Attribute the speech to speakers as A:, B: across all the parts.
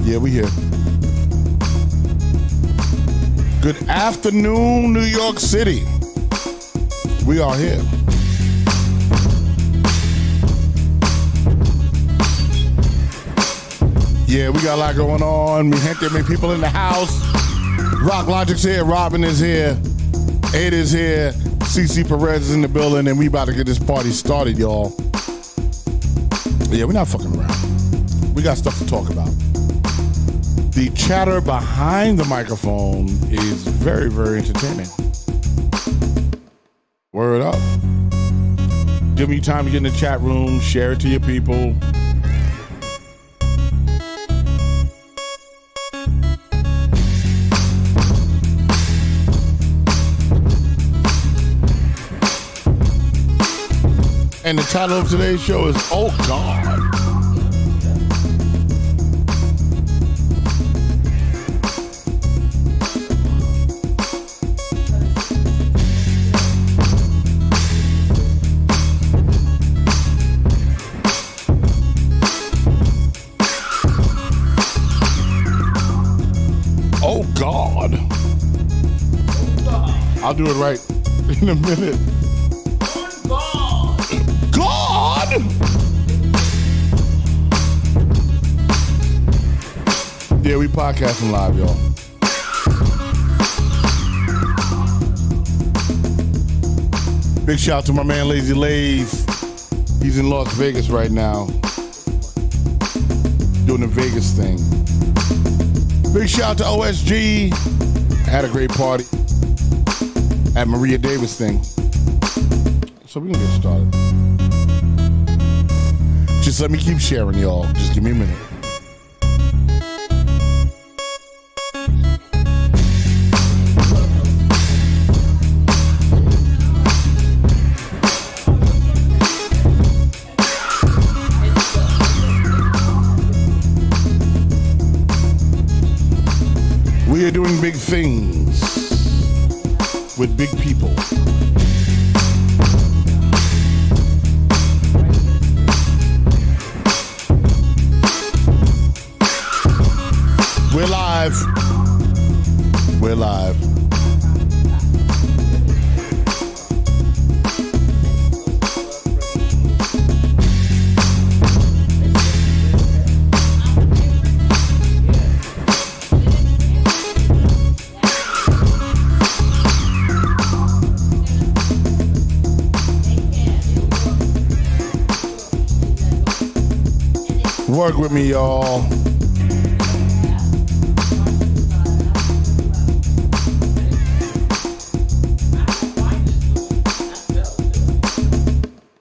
A: Yeah, we here. Good afternoon, New York City. We are here. Yeah, we got a lot going on. We gente, many people in the house. Rock Logic's here. Robin is here. Ada is here. CC Perez is in the building, and we about to get this party started, y'all. Yeah, we're not fucking around. We got stuff to talk about. The chatter behind the microphone is very, very entertaining. Word up. Give me time to get in the chat room, share it to your people. And the title of today's show is Oh God. Oh God. I'll do it right in a minute. God! Yeah, we podcasting live, y'all. Big shout out to my man Lazy Lays. He's in Las Vegas right now, doing the Vegas thing. Big shout out to OSG. Had a great party at Maria Davis thing. So we can get started. Just let me keep sharing, y'all. Just give me a minute. We are doing big things with big people. We're live. We're live. Work with me, y'all.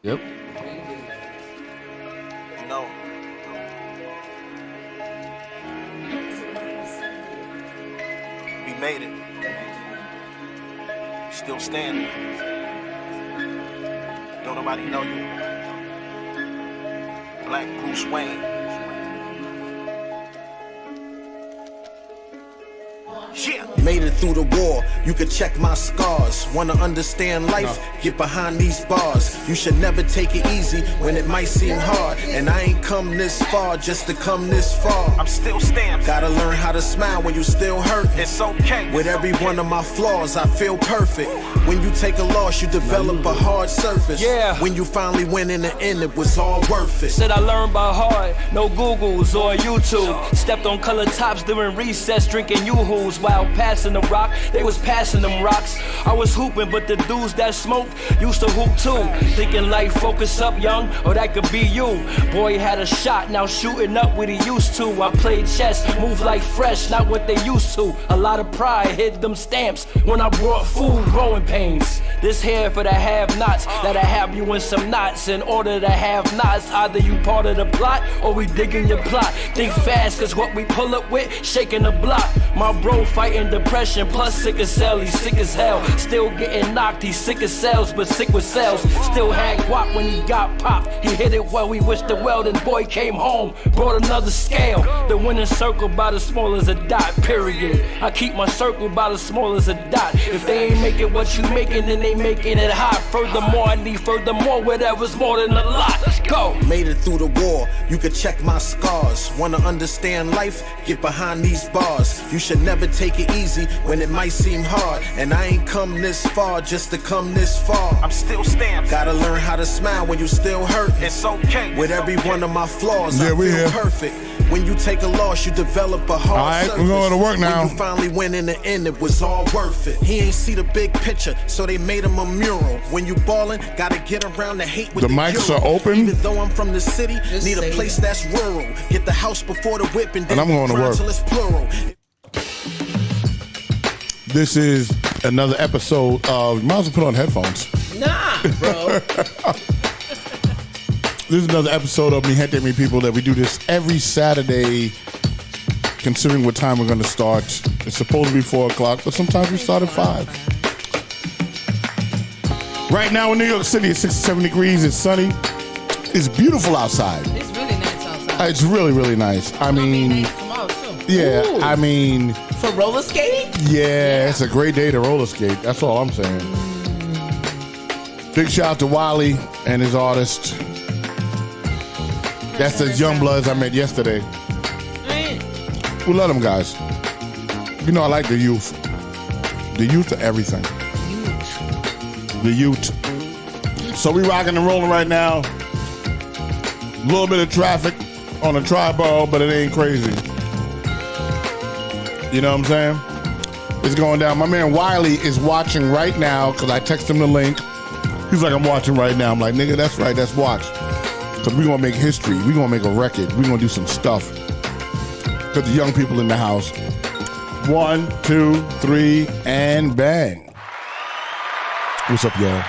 A: Yep.
B: No. We made it. Still standing. Don't nobody know you. Black Bruce Wayne. Yeah.
C: Made it through the war, you could check my scars. Wanna understand life? Get behind these bars. You should never take it easy when it might seem hard. And I ain't come this far just to come this far.
B: I'm still standing.
C: Gotta learn how to smile when you still hurt.
B: It's okay.
C: With every one of my flaws, I feel perfect. When you take a loss, you develop a hard surface.
D: Yeah.
C: When you finally win in the end, it was all worth it.
D: Said I learned by heart, no Googles or YouTube. Stepped on color tops during recess, drinking Yoo-Hoos while passing the rock. They was passing them rocks. I was hooping, but the dudes that smoked used to hoop too. Thinking life focus up young, or that could be you. Boy had a shot, now shooting up what he used to. I played chess, moved like fresh, not what they used to. A lot of pride hid them stamps when I brought food, growing pains. This here for the have-nots, that'll have you in some knots. In order to have nots, either you part of the plot or we digging your plot. Think fast, cause what we pull up with, shaking the block. My bro fighting depression, plus sick as hell, he's sick as hell. Still getting knocked, he's sick as cells, but sick with cells. Still had guap when he got popped. He hit it well, he wished the well, then boy came home, brought another scale. The winning circle about as small as a dot, period. I keep my circle about as small as a dot. If they ain't making what you making, then they making it hot. Furthermore, I need furthermore, whatever's more than a lot. Let's go.
C: made it through the war. You could check my scars. Wanna understand life? Get behind these bars. You should never take it easy when it might seem hard. And I ain't come this far just to come this far.
B: I'm still stamped.
C: Gotta learn how to smile when you still hurt.
B: It's okay.
C: With every one of my flaws,
A: Yeah,
C: I
A: we
C: feel
A: here.
C: perfect. When you take a loss, you develop a hard
A: All right,
C: surface.
A: we're going to work now.
C: When you finally win in the end, it was all worth it. He ain't see the big picture, so they made him a mural. When you ballin', gotta get around the hate with
A: The
C: the
A: mics
C: euro.
A: are open.
C: Even though I'm from the city,
E: Just
C: need a
E: say
C: place
E: it.
C: that's rural. Get the house before the whip and then
A: I'm going to
C: grind
A: work.
C: till it's plural.
A: This is another episode of. Might as well put on headphones.
E: Nah, bro.
A: This is another episode of Mi Gente Mi People that we do this every Saturday, considering what time we're going to start. It's supposed to be 4 o'clock, but sometimes we start at 5. Right now in New York City, it's 67 degrees. It's sunny. It's beautiful outside.
F: It's really nice outside.
A: It's really, really nice. I mean,
F: Tomorrow too.
A: yeah,
E: Ooh.
A: I mean,
E: For roller skating?
A: yeah, it's a great day to roller skate. That's all I'm saying. Big shout out to Wiley and his artist. That's the young bloods I met yesterday. We love them guys. You know I like the youth. The youth are everything. The youth. So we rocking and rolling right now. A little bit of traffic on the tri-borough, but it ain't crazy. You know what I'm saying? It's going down. My man Wiley is watching right now because I text him the link. He's like, I'm watching right now. I'm like, nigga, that's right. That's watch. Because we're going to make history. We're going to make a record. We're going to do some stuff. Because the young people in the house. 1, 2, 3, and bang. What's up, y'all?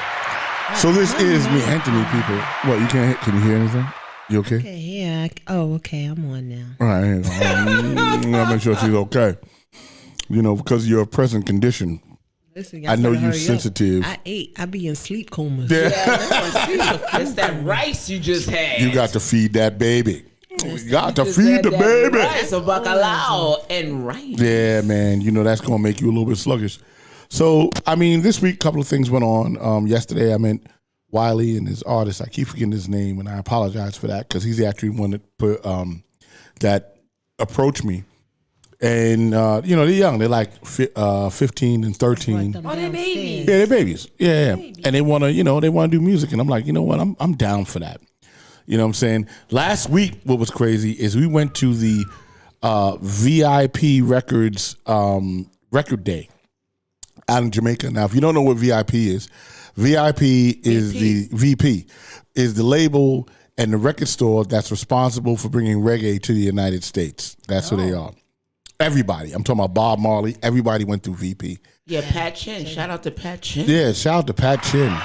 A: So this is Me Anthony, people. What, you can't, can you hear anything? You okay?
G: Okay, yeah. Okay, I'm on now.
A: All right. I'm going to make sure she's okay. You know, because of your present condition.
G: Listen,
A: I know
G: better
A: you're
G: hurry up.
A: sensitive.
G: I ate. I be in sleep comas.
A: Yeah.
E: It's that rice you just had.
A: You got to feed that baby. You got to
E: Just
A: feed
E: had
A: the
E: that
A: baby.
E: Rice, a bacalao, and rice.
A: Yeah, man. You know, that's going to make you a little bit sluggish. So, I mean, this week, a couple of things went on. Yesterday, I met Wiley and his artist. I keep forgetting his name, and I apologize for that because he's actually one that put, that approached me. And, you know, they're young. They're like 15 and 13.
G: Oh, they babies.
A: Yeah, they're babies. Yeah. And they want to, you know, they want to do music. And I'm like, you know what? I'm down for that. You know what I'm saying? Last week, what was crazy is we went to the VIP Records Record Day out in Jamaica. Now, if you don't know what VIP is the VP, is the label and the record store that's responsible for bringing reggae to the United States. That's who they are. Everybody. I'm talking about Bob Marley. Everybody went through VP.
E: Yeah, Pat Chin. Shout out to Pat Chin.
A: Yeah, shout out to Pat Chin,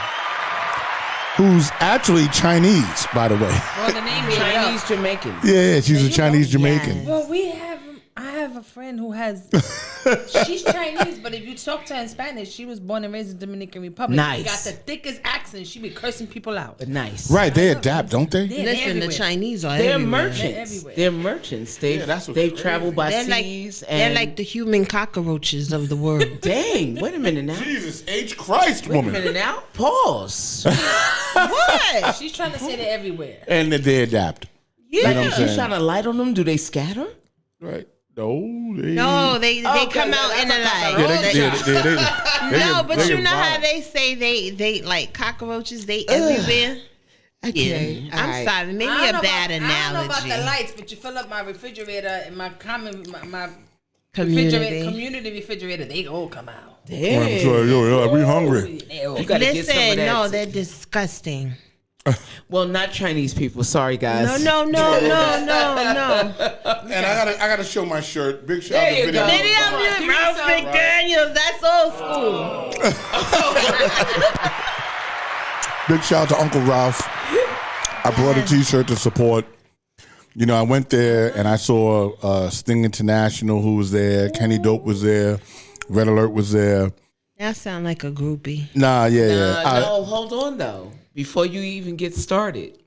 A: who's actually Chinese, by the way.
F: Well, the name made it up.
E: Chinese Jamaican.
A: Yeah, she's a Chinese Jamaican.
F: Well, I have a friend who has. She's Chinese, but if you talk to her in Spanish, she was born and raised in Dominican Republic.
E: Nice.
F: She got the thickest accent. She be cursing people out.
E: But nice.
A: Right, they adapt, don't they?
F: They're
G: Listen, the
F: everywhere.
G: Chinese are
E: They're
G: everywhere.
E: merchants.
F: everywhere.
E: They're merchants. They've,
A: Yeah, that's what's
E: they've
A: crazy.
E: traveled by
G: They're like
E: seas.
G: they're
E: and
G: like the human cockroaches of the world.
E: Dang, wait a minute now.
A: Jesus H. Christ,
E: Wait a
A: woman.
E: minute now. Pause.
G: What?
F: She's trying to say they're everywhere.
A: And they adapt.
G: Yeah.
A: You know what I'm
E: You
A: saying?
E: shine a light on them? Do they scatter?
A: Right. No, they.
G: No, they
E: Okay,
G: come
E: yeah,
G: out in the
E: that's
G: light.
E: a
A: Yeah, they
G: No,
A: get-
G: but
A: they
G: you
A: get
G: know how
A: violent.
G: they say they like cockroaches. They everywhere.
E: Okay.
G: Yeah, I'm
E: alright.
G: sorry. Maybe
F: I
G: a
F: don't know
G: bad
F: about, I don't know about
G: analogy.
F: the lights, but you fill up my refrigerator and my
G: Community.
F: community refrigerator. They all come out.
E: Damn.
A: I'm sorry, yo, we hungry.
F: They all
E: You gotta get some of
G: Listen,
E: that.
G: no, they're disgusting.
E: Well, not Chinese people. Sorry, guys.
G: No.
A: And I gotta show my shirt. Big shout out
E: There
A: to
E: you
A: video.
E: go.
G: Lady,
E: Come
G: I'm
E: on,
G: just
E: give me
G: Ralph
E: some.
G: McDaniels. That's old school.
A: Big shout out to Uncle Ralph. I brought a T-shirt to support. You know, I went there and I saw Sting International who was there. Kenny Dope was there. Red Alert was there.
G: That sound like a groupie.
A: Nah, yeah.
E: No, hold on though. Before you even get started,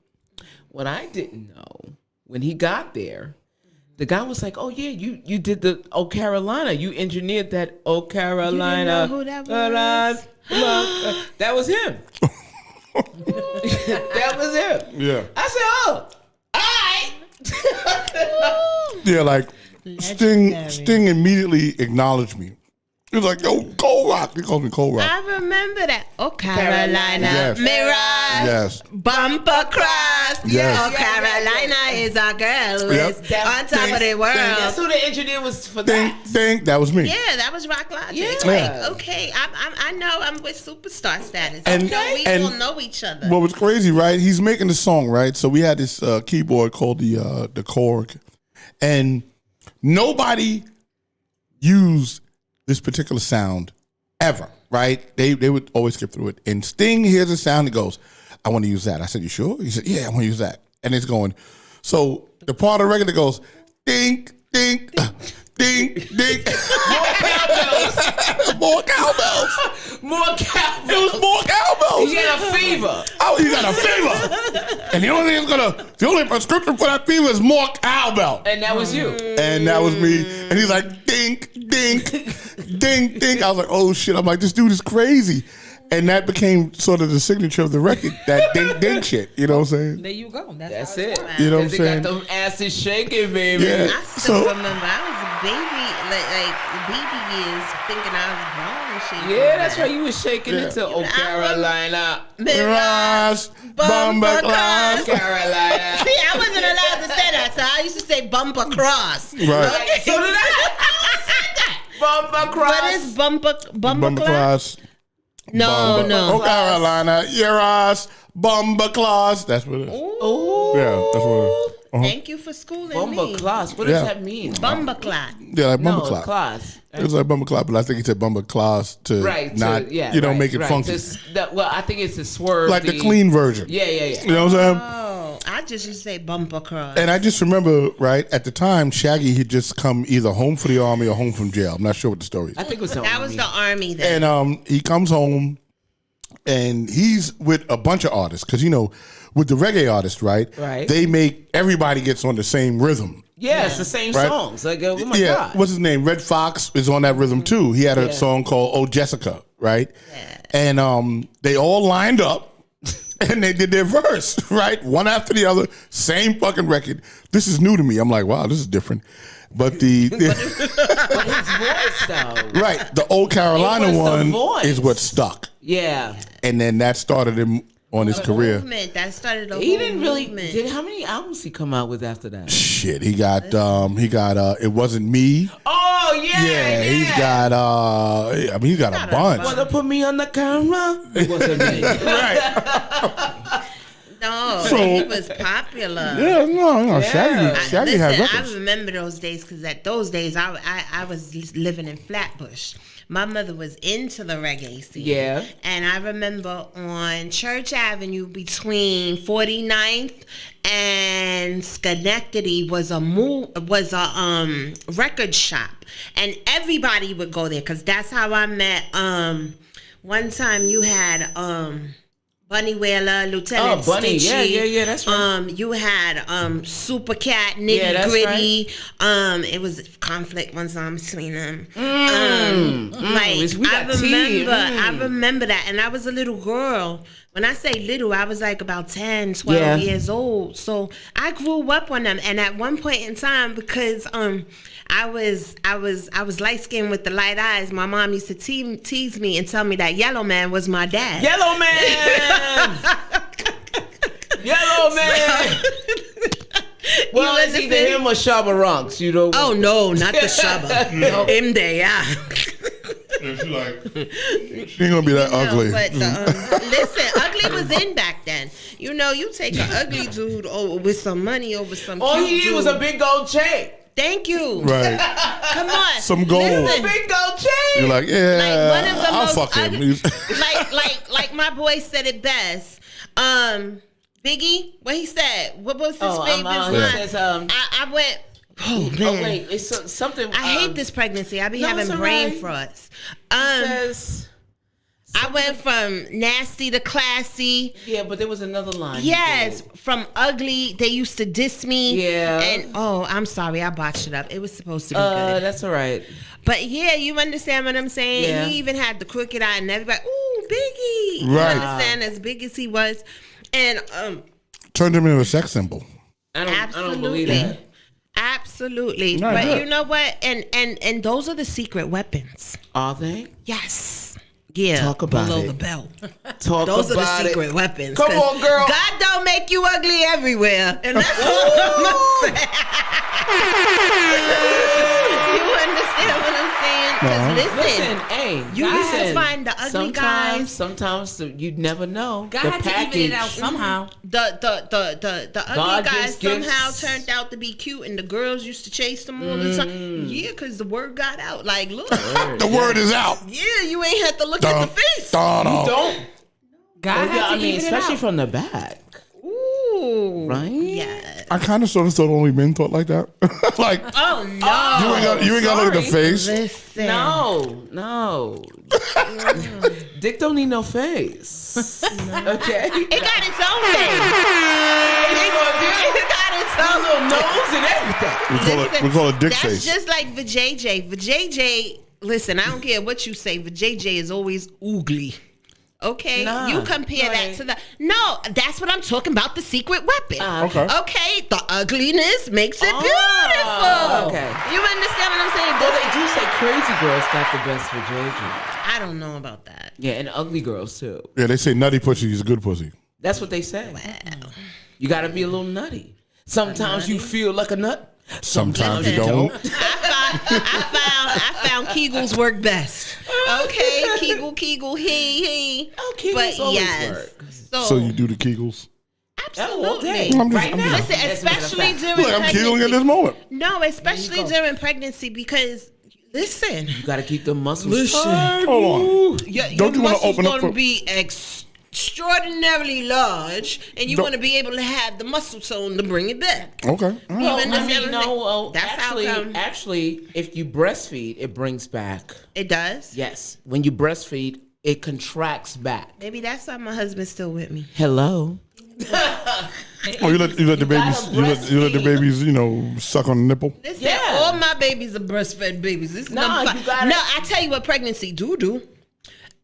E: what I didn't know when he got there, the guy was like, "Oh yeah, you did the Oh Carolina. You engineered that Oh Carolina."
G: You didn't know who that was?
E: That was him. That was him.
A: Yeah.
E: I said, "Oh,
A: Yeah, like
G: Legendary.
A: Sting immediately acknowledged me. He was like, yo, Cold Rock. He calls me Cold Rock.
G: I remember that. Oh, Carolina.
A: Yes.
G: Mirage.
A: Yes.
G: Bumper cross.
A: Yes.
G: Oh, Carolina is our girl. Who
A: Yep.
G: is on top of the world.
E: That's who the engineer was for
A: Ding,
E: that.
A: ding. That was me.
G: Yeah, that was Rock Logic.
E: Yeah.
G: Like, okay, I know I'm with superstar status.
A: And-
G: We
A: and-
G: all know each other.
A: What was crazy, right? He's making the song, right? So we had this keyboard called the Korg, and nobody used this particular sound ever, right? They would always skip through it. And Sting hears a sound and goes, I want to use that. I said, you sure? He said, yeah, I want to use that. And it's going, so the part of the record that goes, ding, ding, ding, ding. More cowbells.
E: More
A: It
E: cowbells.
A: was more cowbells.
E: He had a fever.
A: Oh, you got a fever. And the only prescription for that fever is more cowbell.
E: And that was you.
A: And that was me. And he's like, ding, ding, ding, ding. I was like, oh shit. I'm like, this dude is crazy. And that became sort of the signature of the record, that ding, ding shit. You know what I'm saying?
F: There you go.
E: That's
F: how it's
E: it.
F: done.
A: You know what I'm
E: They
A: saying?
E: got them asses shaking, baby.
A: Yeah.
G: I still
A: So,
G: remember I was a baby, like baby years, thinking I was grown and shit.
E: Yeah, that's right. You was shaking
A: Yeah.
E: it to Oh Carolina.
A: Mirage, Bumper Class.
E: Carolina.
G: See, I wasn't allowed to say that, so I used to say bumper cross.
A: Right.
E: So did I. Bumper cross.
G: What is bumper
A: Bumper
G: class?
A: Class.
G: No,
A: Bumper-
G: no.
A: Oh, Carolina, your ass, Bumper Class. That's what it is.
E: Ooh.
A: Yeah, that's what it is.
G: Thank you for schooling
E: Bumper
G: me.
E: class. What
A: Yeah.
E: does that mean?
G: Bumper class.
A: Yeah, like Bumper
E: No,
A: Class.
E: class.
A: It was like Bumper Class, but I think he said Bumper Class to
E: Right.
A: not,
E: yeah,
A: you know,
E: right,
A: make it
E: right.
A: funky.
E: Well, I think it's a swerve.
A: Like the clean version.
E: Yeah.
A: You know what I'm saying?
G: Oh, I just used to say bumper cross.
A: And I just remember, right, at the time, Shaggy had just come either home for the army or home from jail. I'm not sure what the story is.
E: I think it was the
G: That was the army then.
A: And he comes home and he's with a bunch of artists. Because, you know, with the reggae artists, right?
E: Right.
A: They make everybody gets on the same rhythm.
E: Yeah, it's the same
A: Right?
E: songs. Like, oh my
A: yeah.
E: God.
A: What's his name? Red Fox is on that rhythm too. He had a song called Oh Jessica, right? Yeah. And they all lined up and they did their verse, right? One after the other, same fucking record. This is new to me. I'm like, wow, this is different. But
E: But his voice, though.
A: right, the Old Carolina
E: It was the
A: one
E: voice.
A: is what stuck.
E: Yeah.
A: And then that started him on his career.
G: Movement. That started a
E: He
G: whole
E: didn't really.
G: movement.
E: How many albums he come out with after that?
A: Shit, he got It Wasn't Me.
E: Oh yeah.
A: Yeah, he's got he's got a bunch.
E: Wanna put me on the camera? It wasn't me.
A: Right.
G: No,
A: So-
G: he was popular.
A: Yeah, no, Shaggy had
G: Listen,
A: records.
G: I remember those days because at those days I was living in Flatbush. My mother was into the reggae scene.
E: Yeah.
G: And I remember on Church Avenue between 49th and Schenectady was a record shop. And everybody would go there because that's how I met one time you had Bunny Wailer, Lieutenant
E: Bunny.
G: Stitchy.
E: Yeah, that's right.
G: You had Super Cat, Nitty
E: Yeah, that's
G: Gritty. It was conflict one time between them.
E: We
G: I
E: got tea.
G: remember that, and I was a little girl. When I say little, I was like about 10, 12 years old. So I grew up on them, and at one point in time, because I was light skinned with the light eyes. My mom used to tease me and tell me that Yellow Man was my dad.
E: Yellow Man. Yellow Man. Well, it's either him or Shabba Ranks. You know.
G: Oh no, not the Shabba. No, him there, yeah.
A: She ain't gonna be that ugly.
G: But listen, ugly was in back then. You know, you take an ugly dude with some money over some.
E: All
G: cute
E: he needed
G: dude.
E: was a big gold chain.
G: Thank you.
A: Right.
G: Come on.
A: Some gold.
G: Listen,
E: Big gold chain.
A: You're like, yeah,
G: like one of the
A: I'll
G: most
A: fuck him.
G: ugly, like my boy said it best. Biggie, what he said. What was his favorite line?
E: He says,
G: I went. Oh man.
E: oh wait, it's something.
G: I hate this pregnancy. I be
E: no,
G: having
E: it's
G: brain
E: alright.
G: frosts.
E: Says,
G: I went from nasty to classy.
E: yeah, but there was another line.
G: Yes, from ugly. They used to diss me.
E: Yeah.
G: And I'm sorry, I botched it up. It was supposed to be good.
E: That's all right.
G: But yeah, you understand what I'm saying?
E: Yeah.
G: He even had the crooked eye and everybody, ooh, Biggie.
A: Right.
G: You understand? As big as he was. And
A: Turned him into a sex symbol.
E: I don't
G: Absolutely.
E: believe that.
G: Absolutely.
A: No,
G: But
A: good.
G: you know what? And those are the secret weapons.
E: Are they?
G: Yes. Yeah.
E: Talk about
G: below
E: it.
G: the belt.
E: Talk
G: Those are the
E: about
G: secret
E: it.
G: weapons.
E: Come
G: 'cause
E: on, girl.
G: God don't make you ugly everywhere. And that's all I'm gonna say. You understand what I'm saying? Because
E: Listen, hey,
G: you used to
E: listen,
G: find the ugly guys.
E: Sometimes you'd never know.
F: God
E: the
F: had to even it out somehow.
G: The ugly
E: God
G: guys
E: just gives-
G: somehow turned out to be cute, and the girls used to chase them all the time. Yeah, because the word got out. Like, look,
A: The word is out.
G: yeah, you ain't had to look at the face.
E: Don't.
F: God had to
E: I mean,
F: even
E: especially
F: it out.
E: from the back,
G: Ooh,
E: right?
G: yeah.
A: I kind of sort of thought only men thought like that. Like,
G: Oh no,
A: you ain't got to look at the face.
G: listen.
E: No. Dick don't need no face. Okay.
G: It got its own face. It got its own
E: Little nose and everything.
A: We call it dick
G: That's
A: face.
G: just like vajayjay. Vajayjay, listen, I don't care what you say. Vajayjay is always oogly. Okay,
E: Nah,
G: you compare that
E: right.
G: to the that's what I'm talking about. The secret weapon.
A: Okay.
G: Okay, the ugliness makes it beautiful.
E: okay.
G: You understand what I'm saying?
E: Well, they do say crazy girls got the best for JJ.
G: I don't know about that.
E: Yeah, and ugly girls too.
A: Yeah, they say nutty pussy is good pussy.
E: That's what they say. You got to be a little nutty. Sometimes you feel like a nut.
A: Sometimes you
G: Listen.
A: don't.
G: I found Kegels work best. Okay, Kegel, he.
E: Oh, Kegels
G: But
E: always
G: yes,
E: work.
A: So you do the Kegels.
E: all day.
G: absolutely.
A: I'm just-
E: Right
A: I'm
E: now.
A: just-
G: Listen,
E: As a matter of
G: especially
E: fact.
G: during
A: Look, I'm
G: pregnancy.
A: Kegling at this moment.
G: No, especially during pregnancy because listen,
E: You got to keep the muscles.
A: Hold on.
G: your
A: Don't you wanna
G: muscles
A: open up
G: gonna
A: for-
G: be extraordinarily large, and you
A: Don't-
G: want to be able to have the muscle tone to bring it back.
A: Okay. All
G: You
A: right.
E: I
G: understand
E: mean,
G: what I'm
E: no.
G: That's how come.
E: Actually, if you breastfeed, it brings back.
G: It does.
E: Yes, when you breastfeed, it contracts back.
G: Maybe that's why my husband's still with me.
E: Hello.
A: Oh, you let the babies
E: gotta
A: you let the
E: breastfeed.
A: babies suck on the nipple.
G: Listen,
E: Yeah.
G: all my babies are breastfed babies. This is
E: Nah,
G: number
E: you
G: 5.
E: gotta-
G: No, I tell you what pregnancy do.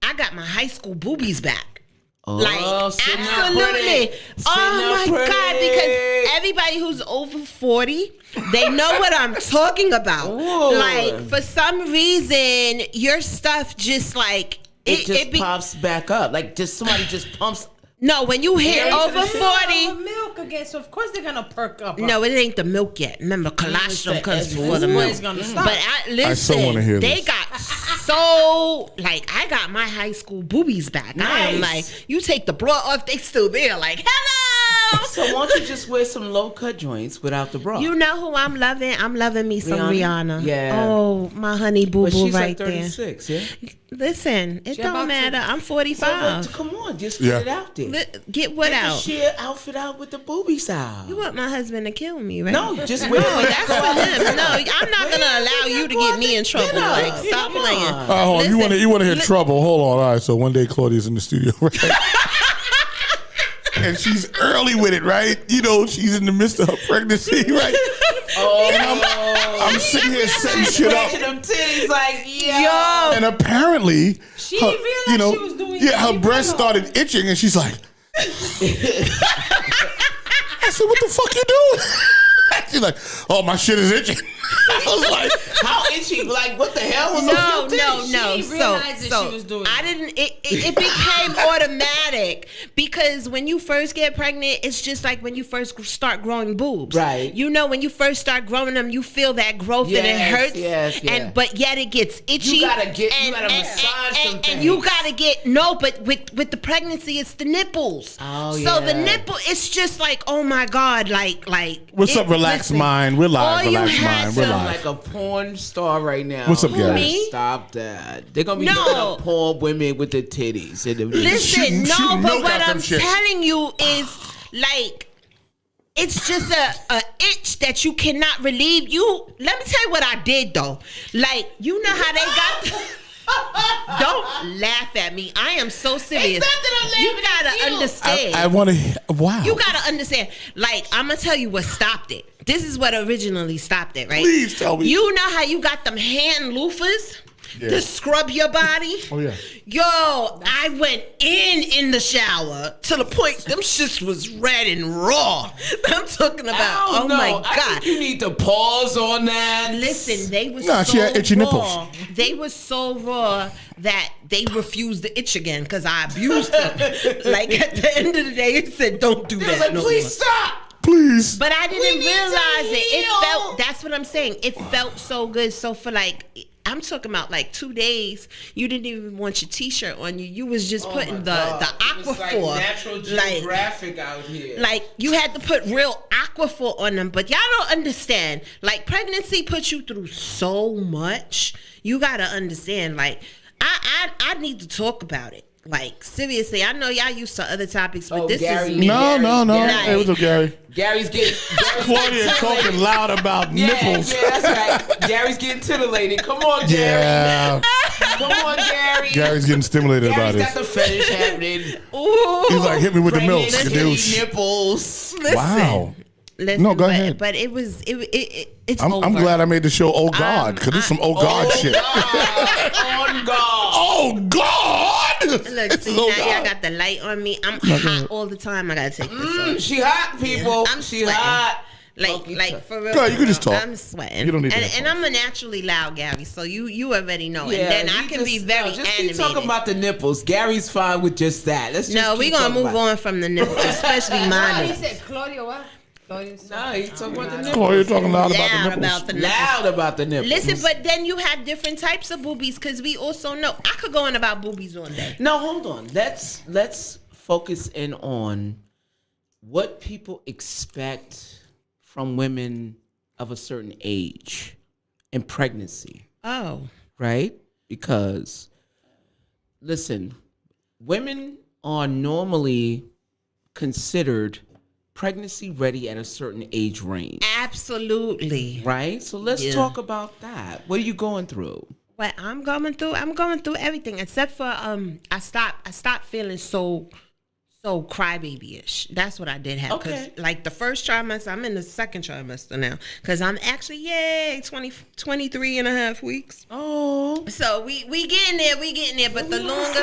G: I got my high school boobies back.
E: Sitting up
G: Absolutely.
E: pretty.
G: Oh
E: Sitting
G: my
E: up
G: God,
E: pretty.
G: because everybody who's over 40, they know what I'm talking about.
E: Ooh.
G: Like, for some reason, your stuff just like
E: it just pops back up. Like just somebody just pumps.
G: No, when you hit
E: Yeah,
G: over
E: it's the
G: 40,
F: Milk again, so of course they're gonna perk up.
G: no, it ain't the milk yet. Remember, colostrum comes
E: it's
G: before the
F: when
G: milk.
F: it's gonna stop.
G: But listen,
A: so wanna hear
G: they
A: this.
G: got so I got my high school boobies back. I am like,
E: Nice.
G: you take the bra off, they still there. Like, hello.
E: So why don't you just wear some low cut joints without the bra?
G: You know who I'm loving? I'm loving me some
E: Rihanna?
G: Rihanna.
E: Yeah.
G: Oh, my honey boo
E: but
G: boo
E: she's
G: right
E: like 36, yeah.
G: there. Listen, it
F: about
G: don't matter.
F: to-
G: I'm
E: So,
G: 45.
E: but come on, just
A: Yeah.
E: get it out there.
G: Get what
E: Get the
G: out?
E: sheer outfit out with the booby style.
G: You want my husband to kill me, right?
E: No, just wear
G: No,
E: it.
G: that's for him. No, I'm not gonna allow you to get me in trouble.
E: Get up.
G: Like, stop
E: Come
G: playing.
E: on.
A: Hold on.
G: Listen,
A: You want to hear trouble? Hold on. All right. So one day Claudia's in the studio, right? And she's early with it, right? You know, she's in the midst of her pregnancy, right? I'm sitting here setting shit up.
E: Stretching them titties like, yo.
A: And apparently,
F: She didn't realize she was doing
A: yeah, her
F: it.
A: breast started itching, and she's like, I said, "What the fuck you doing?" She's like, "Oh, my shit is itching." I was like,
E: How itchy? Like, what the hell was
G: No,
E: on your
G: no,
E: titties?
G: no.
F: didn't realize that she was doing
G: I didn't. It became automatic because when you first get pregnant, it's just like when you first start growing boobs.
E: Right.
G: You know, when you first start growing them, you feel that growth and it
E: Yes,
G: hurts.
E: yes, yeah.
G: And but yet it gets itchy.
E: You gotta massage some
G: and you
E: things.
G: gotta get no. But with the pregnancy, it's the nipples.
E: Oh,
G: So the
E: yeah.
G: nipple, it's just like, oh my God, like.
A: "What's up, relaxed
G: listen,
A: mind? We're
G: all
A: live,
G: you
A: relaxed
G: had
A: mind.
G: to-
A: We're
E: Sound
A: live."
E: like a porn star right now.
A: What's up,
E: You
A: guys?
E: gotta
G: Me?
E: Stop that. They're gonna be
G: No.
E: looking up poor women with the titties.
G: Listen,
A: Shooting
G: no, but
A: milk
G: what
A: out them
G: I'm
A: shits.
G: telling you is like it's just a itch that you cannot relieve. Let me tell you what I did though. Like, you know how they got don't laugh at me. I am so serious. You gotta understand.
A: I want to. Wow.
G: You gotta understand. Like, I'm gonna tell you what stopped it. This is what originally stopped it, right?
A: Please tell me.
G: You know how you got them hand loofahs to scrub your body.
A: Oh, yeah.
G: Yo, I went in the shower to the point them shits was red and raw. I'm talking about, oh my God.
E: I think you need to pause on that.
G: Listen, they was
A: she had itchy
G: raw.
A: nipples.
G: They was so raw that they refused to itch again because I abused them. Like at the end of the day, it said, "Don't do that."
E: Like,
G: no
E: please
G: more.
E: stop.
G: But I didn't realize it. It felt. That's what I'm saying. It felt so good. So for like, I'm talking about like 2 days, you didn't even want your T-shirt on you. You was just putting the Aquaphor,
E: like Natural Geographic out here.
G: like you had to put real Aquaphor on them. But y'all don't understand. Like pregnancy puts you through so much. You gotta understand. Like I need to talk about it. Like seriously, I know y'all used to other topics, but this
E: Gary,
G: is me.
A: No.
G: Gary.
A: It was a Gary.
E: Gary's getting
A: Claudia talking loud about nipples.
E: Yeah, that's right. Gary's getting titillated. Come on, Gary.
A: Yeah.
E: Come on, Gary.
A: Gary's getting stimulated about
E: Gary's
A: it.
E: got the fetish happening.
G: Ooh.
A: He's like, hit me with the milk,
E: Pregnant
A: skadoosh.
E: nipples.
G: Listen.
A: Wow.
G: Listen,
A: No, go
G: but,
A: ahead.
G: But it's
A: I'm
G: over.
A: glad I made the show Oh God, because it's some Oh God shit.
E: On God.
A: Oh God!
G: Look,
A: It's
G: see,
A: Oh
G: now y'all
A: God.
G: got the light on me. I'm hot all the time. I gotta take this off.
E: She hot, people.
G: I'm
E: she
G: sweating.
E: hot.
G: Like for real.
A: Go ahead, you can just
G: for real,
A: talk.
G: I'm sweating.
A: You don't need
G: and,
A: that
G: and
A: phone.
G: I'm a naturally loud Gary, so you already know.
E: Yeah,
G: and then I
E: you
G: can be very
E: just keep
G: animated.
E: talking about the nipples. Gary's fine with just that. Let's just
G: no,
E: keep
G: we're gonna
E: talking
G: move
E: about
G: on from the nipples, especially
F: He
G: mine.
F: said, Claudia, what? Claudia's
E: No, he's talking about the nipples.
A: Claudia talking loud about
G: Loud
A: the nipples.
G: about the nipples.
E: Loud about the nipples.
G: Listen, but then you have different types of boobies because we also know I could go on about boobies all day.
E: No, hold on. Let's focus in on what people expect from women of a certain age in pregnancy,
G: Oh,
E: right? Because listen, women are normally considered pregnancy ready at a certain age range,
G: absolutely.
E: right? So let's
G: Yeah.
E: talk about that. What are you going through?
G: What I'm going through everything except for I stopped feeling so crybaby-ish. That's what I did have.
E: Okay.
G: Like the first trimester, I'm in the second trimester now. Because I'm actually, 23 and a half weeks.
E: Oh,
G: So we getting there, but the longer,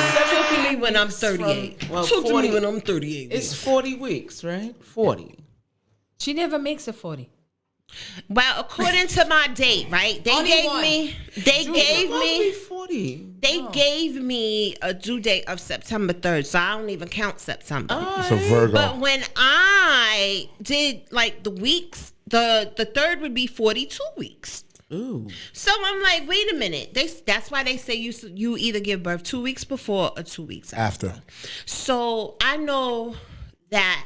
G: especially when I'm 38.
E: Well,
G: Talk to
E: 40
G: me when I'm 38.
E: it's 40 weeks, right? 40.
F: She never makes it 40.
G: Well, according to my date, right? They
F: Only
G: gave
F: one.
G: me
E: Probably 40.
G: They gave me a due date of September 3rd, so I don't even count September.
A: It's a Virgo.
G: But when I did like the weeks, the 3rd would be 42 weeks.
E: Ooh.
G: So I'm like, wait a minute. That's why they say you either give birth 2 weeks before or 2 weeks after. So I know that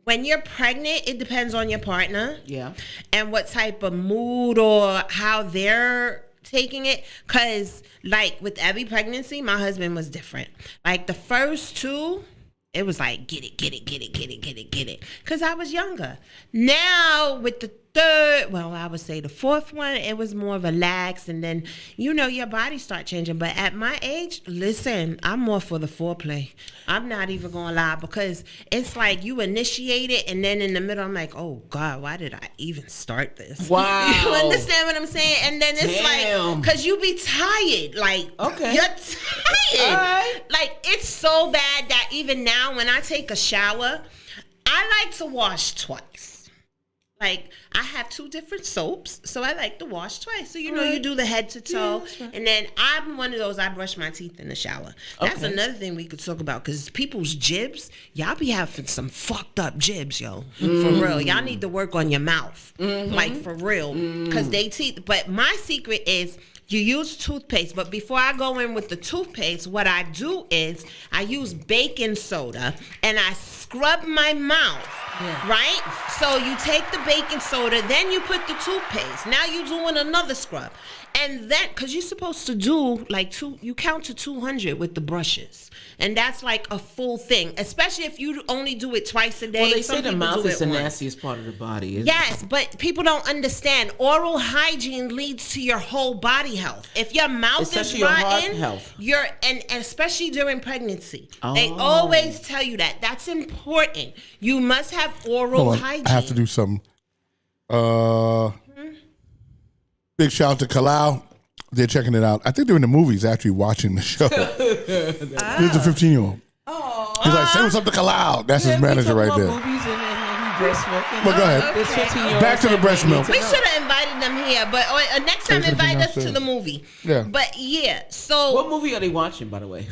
G: when you're pregnant, it depends on your partner.
E: Yeah.
G: And what type of mood or how they're taking it. Because, like, with every pregnancy, my husband was different. Like, the first 2, it was like, get it. Because I was younger. Now, with the 3rd, well, I would say the 4th one, it was more relaxed. And then, your body start changing. But at my age, listen, I'm more for the foreplay. I'm not even going to lie. Because it's like you initiate it. And then in the middle, I'm like, oh, God, why did I even start this?
E: Wow.
G: You understand what I'm saying? And then it's
E: Damn.
G: like, because you be tired. Like,
E: Okay.
G: you're tired.
E: All right.
G: Like, it's so bad that even now when I take a shower, I like to wash twice. Like, I have 2 different soaps, so I like to wash twice. So, you do the head to toe.
E: that's right.
G: And then I'm one of those, I brush my teeth in the shower. That's
E: Okay.
G: another thing we could talk about, because people's jibs, y'all be having some fucked up jibs, yo. For real. Y'all need to work on your mouth. Like, for real. Because they teeth. But my secret is, you use toothpaste, but before I go in with the toothpaste, what I do is I use baking soda and I scrub my mouth, right? So you take the baking soda, then you put the toothpaste. Now you're doing another scrub. And then, because you're supposed to do you count to 200 with the brushes. And that's like a full thing, especially if you only do it twice a day.
E: Well, they
G: Some
E: say the
G: people
E: mouth
G: do
E: is
G: it
E: the
G: once.
E: nastiest part of the body. Isn't
G: Yes, but people don't understand. Oral hygiene leads to your whole body health. If your mouth
E: Especially
G: is
E: your heart
G: rotten,
E: health.
G: and especially during pregnancy. They
E: Oh.
G: always tell you that. That's important. You must have oral
A: Hold on.
G: hygiene.
A: I have to do something. Big shout out to Kalau. They're checking it out. I think they're in the movies actually watching the show. This is a 15-year-old. Oh. He's like, send something to Kalau. That's his manager right there.
E: Movies and breast milk.
A: Well, go ahead.
E: There's 15-year-olds
A: Back to the breast milk.
G: We should have invited them here, but next time invite us to the movie.
A: Yeah.
G: But yeah, so
E: What movie are they watching, by the way?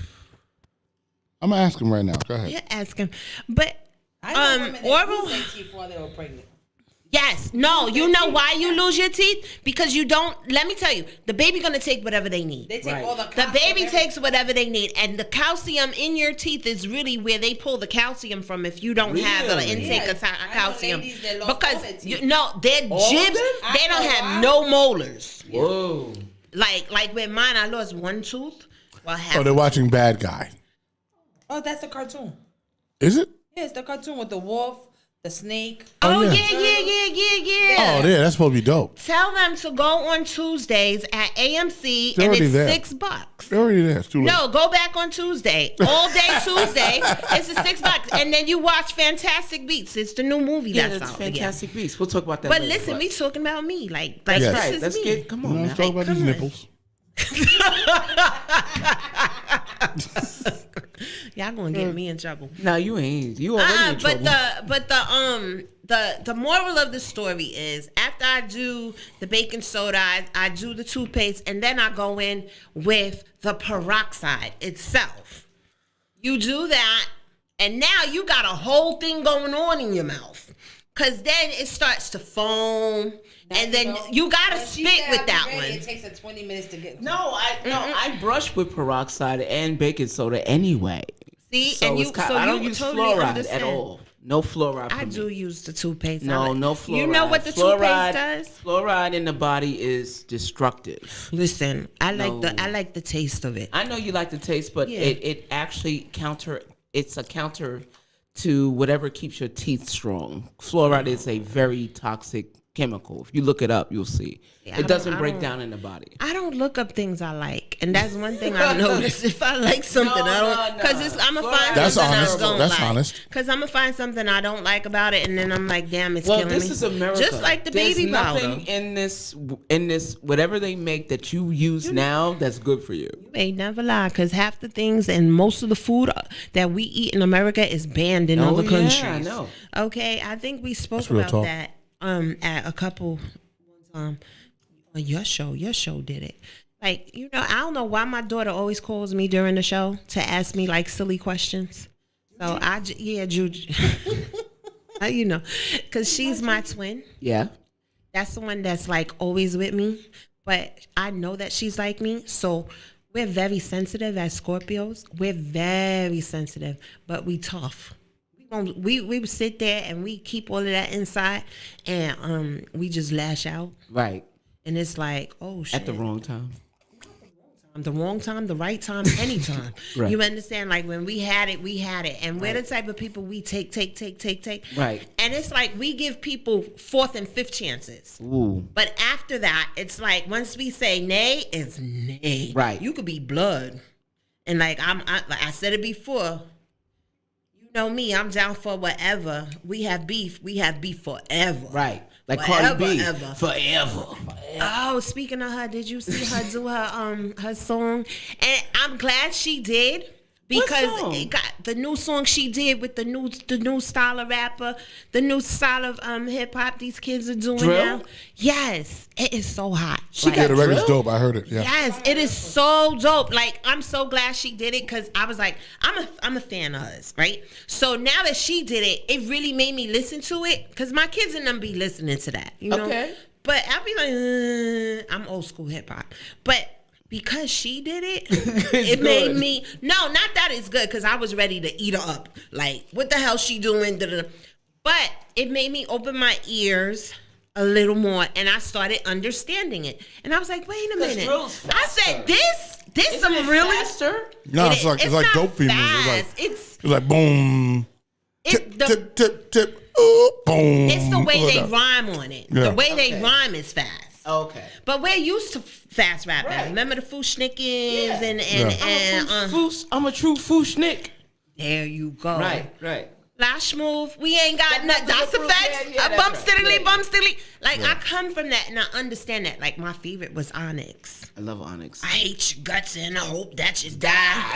A: I'm going to ask him right now. Go ahead.
G: yeah, ask him. But
F: I know women that
G: oral.
F: lose their teeth while they were pregnant.
G: Yes. No, you know why you lose your teeth? Because you don't. Let me tell you, the baby gonna take whatever they need.
F: They take all the
G: The
F: calcium,
G: baby
F: everything.
G: takes whatever they need, and the calcium in your teeth is really where they pull the calcium from. If you don't have the
E: Really?
G: intake
F: Yes.
G: of
F: I know
G: calcium,
F: ladies that lost all
G: because
F: their teeth.
G: they're
E: All of
G: jibs.
E: them?
G: They
F: I
G: don't
F: know
G: have
F: why.
G: no molars.
E: Whoa.
G: Like with mine, I lost one tooth. Well, half.
A: Oh, they're watching Bad Guy.
F: Oh, that's a cartoon.
A: Is it?
F: Yes, the cartoon with the wolf, the snake.
G: Oh
A: yeah.
G: yeah.
A: Oh, yeah. That's supposed to be dope.
G: Tell them to go on Tuesdays at AMC,
A: They're
G: and
A: already
G: it's
A: there.
G: $6.
A: They're already there. It's too late.
G: No, go back on Tuesday. All day Tuesday. It's $6. And then you watch Fantastic Beasts. It's the new movie
E: Yeah,
G: that's
E: that's
G: out.
E: Fantastic Beasts. We'll talk about that
G: But
E: later,
G: listen, we talking about me. Like
E: That's
A: Yes.
E: right.
G: this
E: Let's
G: is me.
E: come on
A: Let's
E: now.
A: talk about these
G: come on.
A: nipples.
G: Y'all gonna get me in trouble.
E: No, you ain't. You already in trouble.
G: But the moral of the story is after I do the baking soda, I do the toothpaste, and then I go in with the peroxide itself. You do that, and now you got a whole thing going on in your mouth. Cause then it starts to foam, and then you gotta spit with that one.
F: It takes her 20 minutes to get.
E: I brush with peroxide and baking soda anyway.
G: See,
E: So
G: and
E: it's I don't use
G: totally
E: fluoride
G: understand.
E: at all. No fluoride.
G: I
E: for
G: do
E: me.
G: use the toothpaste.
E: No fluoride.
G: You know what the
E: Fluoride-
G: toothpaste does?
E: Fluoride in the body is destructive.
G: Listen, I like
E: No.
G: the taste of it.
E: I know you like the taste, but
G: Yeah.
E: it actually it's a counter to whatever keeps your teeth strong. Fluoride is a very toxic chemical. If you look it up, you'll see.
G: Yeah,
E: It doesn't
G: I
E: break
G: don't-
E: down in the body.
G: I don't look up things I like, and that's one thing I noticed. If I like something, I don't, because I'm gonna find
A: That's
G: something
A: honest.
G: I don't
A: That's
G: like.
A: honest.
G: Because I'm gonna find something I don't like about it, and then I'm like, damn, it's
E: Well,
G: killing
E: this
G: me.
E: is America.
G: Just like the
E: There's
G: baby powder.
E: nothing in this whatever they make that you use now that's good for you.
G: You ain't never lie, because half the things and most of the food that we eat in America is banned in other countries.
E: I know.
G: Okay, I think we spoke
A: real
G: about
A: talk.
G: that at a couple on your show. Your show did it. Like, I don't know why my daughter always calls me during the show to ask me like silly questions. So Juju. Because she's my twin.
E: Yeah.
G: That's the one that's like always with me. But I know that she's like me. So we're very sensitive as Scorpios. We're very sensitive, but we tough. We would sit there and we keep all of that inside, and we just lash out.
E: Right.
G: And it's like, oh shit.
E: At the wrong time.
G: The wrong time, the right time, anytime.
E: Right.
G: You understand? Like when we had it, we had it. And we're the type of people we take.
E: Right.
G: And it's like we give people 4th and 5th chances.
E: Ooh.
G: But after that, it's like once we say nay, it's nay.
E: Right.
G: You could be blood. And like I said it before. You know me, I'm down for whatever. We have beef forever.
E: Right. Like
G: Forever,
E: Cardi B.
G: ever.
E: Forever.
G: Oh, speaking of her, did you see her do her song? And I'm glad she did, because
E: What song?
G: it got the new song she did with the new style of rapper, the new style of hip hop these kids are doing
E: Drill?
G: now. Yes, it is so hot.
A: Yeah, the record's dope. I heard it. Yeah.
G: Yes, it is so dope. Like, I'm so glad she did it, because I was like, I'm a fan of hers, right? So now that she did it, it really made me listen to it, because my kids and them be listening to that, you know?
E: Okay.
G: But I'll be like, I'm old school hip hop. But because she did it, it made
E: good.
G: me, no, not that it's good, because I was ready to eat her up. Like, what the hell she doing? Da-da-da. But it made me open my ears a little more, and I started understanding it. And I was like, wait a minute.
E: drill's
G: I said, this
E: Isn't
G: some
E: it
G: really
E: faster?
A: No,
G: It
A: it's
G: is.
A: like
G: not
A: dope females.
G: fast.
A: It's like boom.
G: It,
A: Tip, tip, tip. Ooh, boom.
G: it's the way they
A: Hold up.
G: rhyme on it.
A: Yeah.
G: The way they
E: Okay.
G: rhyme is fast.
E: Okay.
G: But we're used to fast rapping.
E: Right.
G: Remember the Fushnikins
E: Yeah.
G: and
E: I'm a true Fushnik.
G: there you go.
E: Right.
G: Lash move. We ain't got nothing. Das effects. Bump steadily, bump steadily. Like, I come from that and I understand that. Like, my favorite was Onyx.
E: I love Onyx.
G: I hate your guts and I hope that you die.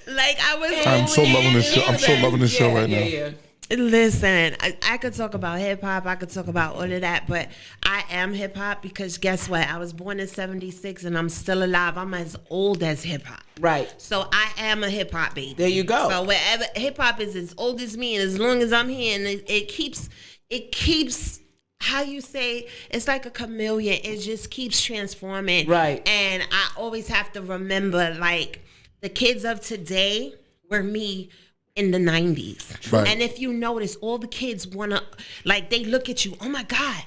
G: Like, I was.
A: I'm so loving this show. I'm so loving this show right now.
E: Yeah.
G: Listen, I could talk about hip hop. I could talk about all of that, but I am hip hop because guess what? I was born in '76 and I'm still alive. I'm as old as hip hop.
E: Right.
G: So I am a hip hop baby.
E: There you go.
G: So wherever hip hop is as old as me, and as long as I'm here, and it keeps. How you say, it's like a chameleon. It just keeps transforming.
E: Right.
G: And I always have to remember, like, the kids of today were me in the 90s.
A: Right.
G: And if you notice, all the kids want to, like, they look at you, oh my God,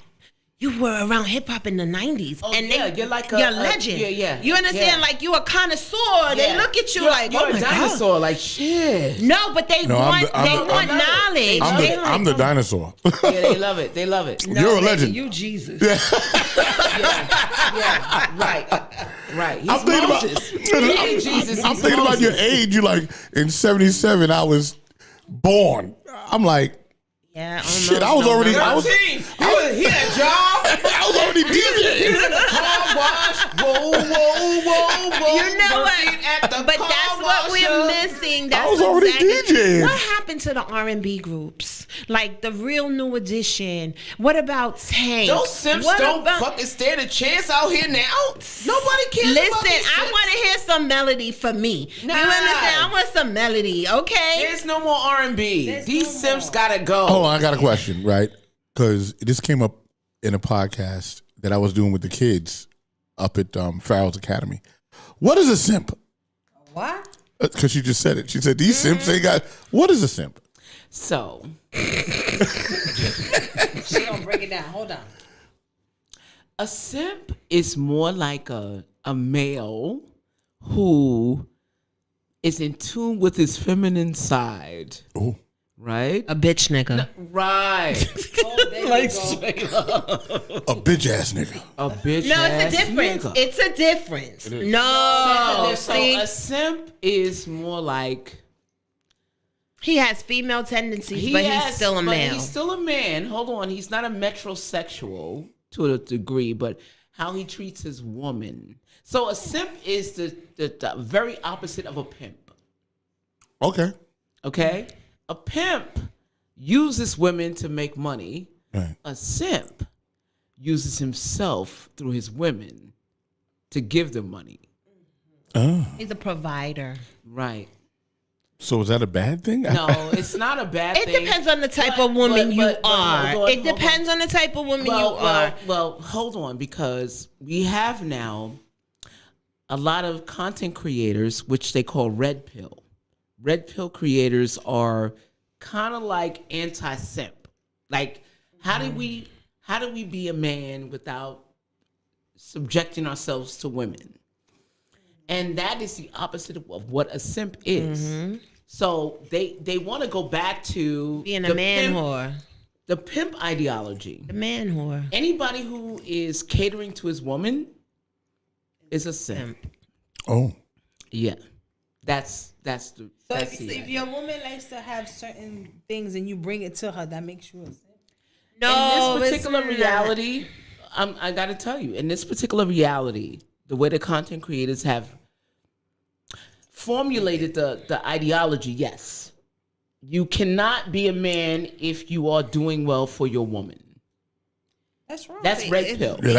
G: you were around hip hop in the 90s.
E: Oh,
G: and
E: yeah, you're like a
G: legend.
E: yeah.
G: You understand?
E: Yeah.
G: Like, you a connoisseur. They look at you
E: you're
G: like,
E: you're
G: oh
E: a
G: my
E: dinosaur.
G: God.
E: Like, shit.
G: No, but they want knowledge.
A: I'm the dinosaur.
E: Yeah, they love it. They love it.
A: You're a legend.
F: You Jesus.
E: Yeah, right. He's Moses. He ain't Jesus.
A: I'm
E: He's
A: thinking about your
E: Moses.
A: age. You like in '77. I was born. I'm like,
G: Yeah,
A: shit. I was already. I was.
E: 13. You was here, John.
A: I was already DJing.
E: Car wash. Whoa.
G: You know what?
E: At the
G: But
E: car
G: that's what
E: washer.
G: we're missing. That's
A: I was already DJing.
G: What happened to the R&B groups? Like the Real New Edition. What about Tank?
E: Those simps
G: What
E: don't
G: about-
E: fucking stand a chance out here now. Nobody cares
G: Listen,
E: about these
G: I
E: simps.
G: want to hear some melody for me.
E: Nah.
G: You understand? I want some melody, okay?
E: There's no more R&B. These simps gotta go.
A: Hold on, I got a question, right? Because this came up in a podcast that I was doing with the kids up at Farrell's Academy. What is a simp?
F: What?
A: Because she just said it. She said these simps ain't got. What is a simp?
E: So,
F: She gonna break it down. Hold on.
E: a simp is more like a male who is in tune with his feminine side,
A: Oh,
E: right?
G: A bitch nigga.
E: Right.
F: Oh, there you go.
A: a bitch ass nigga.
E: A bitch.
G: No, it's a difference.
E: Nigga.
G: It's a difference.
E: So
G: No. See,
E: a simp is more like
G: he has female tendencies, but he's still a male.
E: He's still a man. Hold on, he's not a metrosexual to a degree, but how he treats his woman. So a simp is the very opposite of a pimp.
A: Okay.
E: Okay, a pimp uses women to make money.
A: Right.
E: A simp uses himself through his women to give them money.
A: Oh.
G: He's a provider.
E: Right.
A: So is that a bad thing?
E: No, it's not a bad
G: It
E: thing.
G: depends on the type of woman you
E: but
G: are.
E: hold on,
G: It depends on the type of woman you are.
E: Well, hold on, because we have now a lot of content creators, which they call red pill. Red pill creators are kind of like anti-simp. Like, how do we be a man without subjecting ourselves to women? And that is the opposite of what a simp is. So they want to go back to
G: Being a
E: the
G: man
E: pimp,
G: whore.
E: the pimp ideology.
G: The man whore.
E: Anybody who is catering to his woman is a simp.
A: Oh.
E: Yeah, that's the.
F: So
E: That's
F: if your woman likes to have certain things and you bring it to her, that makes you a simp.
G: No,
E: in this
G: it's
E: particular
G: not.
E: reality, I got to tell you, in this particular reality, the way the content creators have formulated the ideology, yes, you cannot be a man if you are doing well for your woman.
F: That's wrong.
E: That's red pill.
A: Yeah,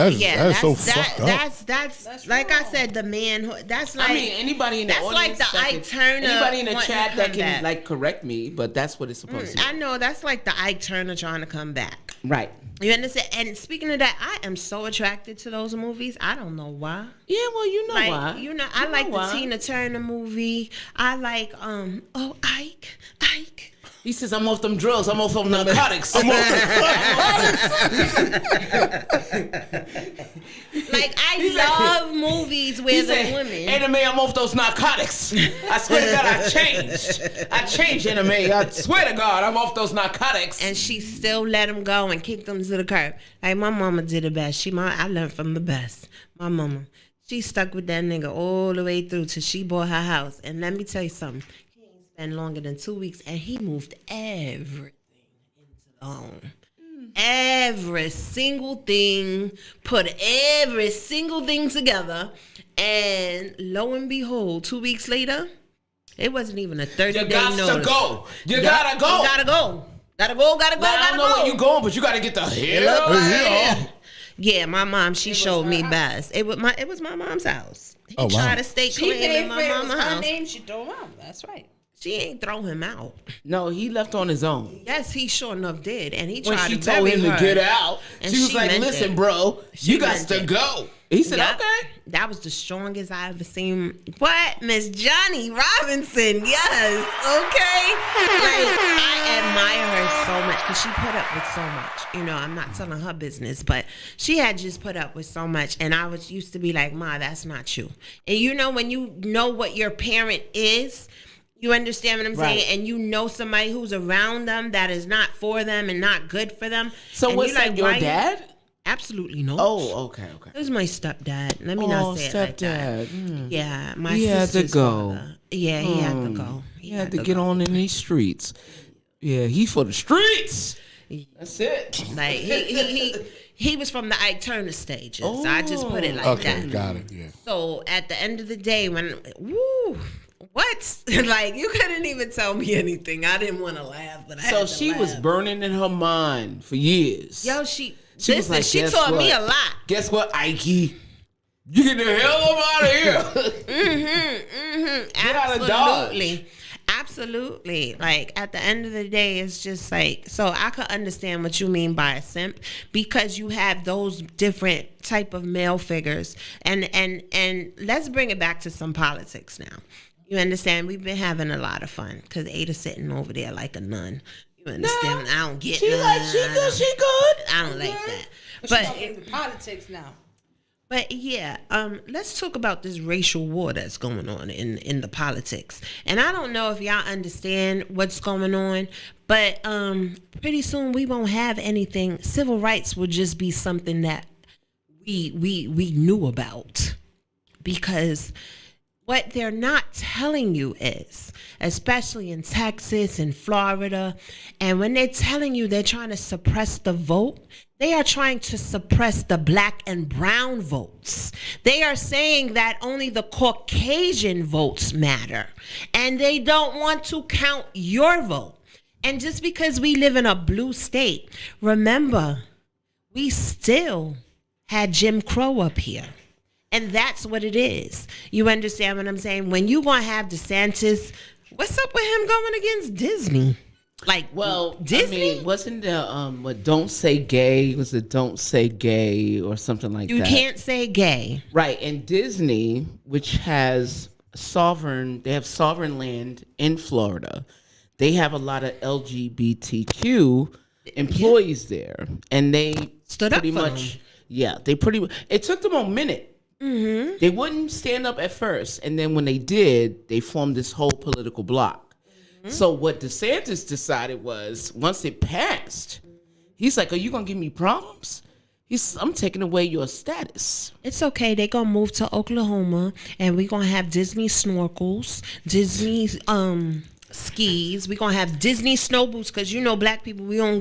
A: that is so fucked up.
G: That's like I said, the man who. That's like.
E: I mean, anybody in the
G: that's
E: audience,
G: like the
E: that
G: Ike Turner
E: anybody in the
G: wanting
E: chat
G: to
E: that
G: come
E: can
G: back.
E: like correct me, but that's what it's supposed to
G: I
E: be.
G: know that's like the Ike Turner trying to come back.
E: Right.
G: You understand? And speaking of that, I am so attracted to those movies. I don't know why.
E: Yeah, well, you know
G: Like
E: why.
G: you know, I like the Tina Turner movie. I like Ike.
E: He says, I'm off them drugs. I'm off them narcotics.
G: Like I love movies where
E: He
G: the
E: said,
G: women.
E: anime, I'm off those narcotics. I swear to God, I changed anime. I swear to God, I'm off those narcotics.
G: And she still let them go and kicked them to the curb. Like my mama did the best. I learned from the best. My mama, She stuck with that nigga all the way through till she bought her house. And let me tell you something. He ain't spent longer than 2 weeks, and he moved everything into the home. Every single thing, put every single thing together, and lo and behold, 2 weeks later, it wasn't even a 30-day notice.
E: You gotta go. You gotta go.
G: Gotta go.
E: I don't know where you going, but you gotta get the hell up out of here.
G: Yeah, my mom, she showed me best. It was my mom's house. He tried to stay
F: She
G: clean
F: paid
G: in
F: for
G: my
F: it. It
G: mama's
F: was her
G: house.
F: name. She threw him out. That's right.
G: She ain't throw him out.
E: No, he left on his own.
G: Yes, he sure enough did, and he
E: When
G: tried
E: she
G: to
E: told
G: bury
E: him
G: her.
E: to get out,
G: And
E: she was
G: she
E: like,
G: meant
E: "Listen,
G: it.
E: bro,
G: She
E: you got
G: meant
E: to
G: it.
E: go." He said,
G: Yep.
E: "Okay."
G: That was the strongest I ever seen. What? Miss Johnny Robinson. Yes. Okay. Like, I admire her so much because she put up with so much. You know, I'm not telling her business, but she had just put up with so much. And I was used to be like, Ma, that's not you. And you know, when you know what your parent is, you understand what I'm saying? And you know somebody who's around them that is not for them and not good for them.
E: So
G: and
E: what's
G: you
E: like your
G: why
E: dad?
G: Absolutely not.
E: Oh, okay.
G: It was my stepdad. Let me not say it like that. Yeah, my
E: He had to
G: sister's
E: go.
G: father. Yeah, he had to go.
E: He had to get on in these streets. Yeah, he for the streets. That's it.
G: Like he was from the Ike Turner stages. So I just put it like that.
A: Okay, got it. Yeah.
G: So at the end of the day, when what? Like, you couldn't even tell me anything. I didn't want to laugh, but I had to
E: she
G: laugh.
E: was burning in her mind for years.
G: Yo, she
E: was like,
G: she
E: "Guess
G: taught
E: what?
G: me a lot.
E: Guess what, Ikey? You get the hell up out of here. Get out of Dodge.
G: Absolutely. Like, at the end of the day, it's just like, so I could understand what you mean by a simp, because you have those different type of male figures. And let's bring it back to some politics now. You understand? We've been having a lot of fun because Ada's sitting over there like a nun. You understand? I don't get
E: She
G: none.
E: like, she good.
G: I don't like that.
F: But politics now.
G: But yeah, let's talk about this racial war that's going on in the politics. And I don't know if y'all understand what's going on, but pretty soon we won't have anything. Civil rights will just be something that we knew about, because what they're not telling you is, especially in Texas and Florida, and when they're telling you they're trying to suppress the vote, they are trying to suppress the black and brown votes. They are saying that only the Caucasian votes matter, and they don't want to count your vote. And just because we live in a blue state, remember, we still had Jim Crow up here. And that's what it is. You understand what I'm saying? When you gonna have DeSantis, what's up with him going against Disney? Like,
E: Well,
G: Disney?
E: I mean, wasn't there what Don't Say Gay? Was it Don't Say Gay or something like
G: You
E: that?
G: can't say gay.
E: Right. And Disney, which has they have sovereign land in Florida. They have a lot of LGBTQ employees there. And they
G: Stood up
E: pretty
G: for
E: much,
G: them.
E: yeah, it took them a minute. Mm-hmm. They wouldn't stand up at first. And then when they did, they formed this whole political bloc. Mm-hmm. So what DeSantis decided was, once it passed, he's like, are you going to give me problems? I'm taking away your status.
G: It's okay. They gonna move to Oklahoma, and we gonna have Disney snorkels, Disney skis. We gonna have Disney snow boots, because you know black people, we don't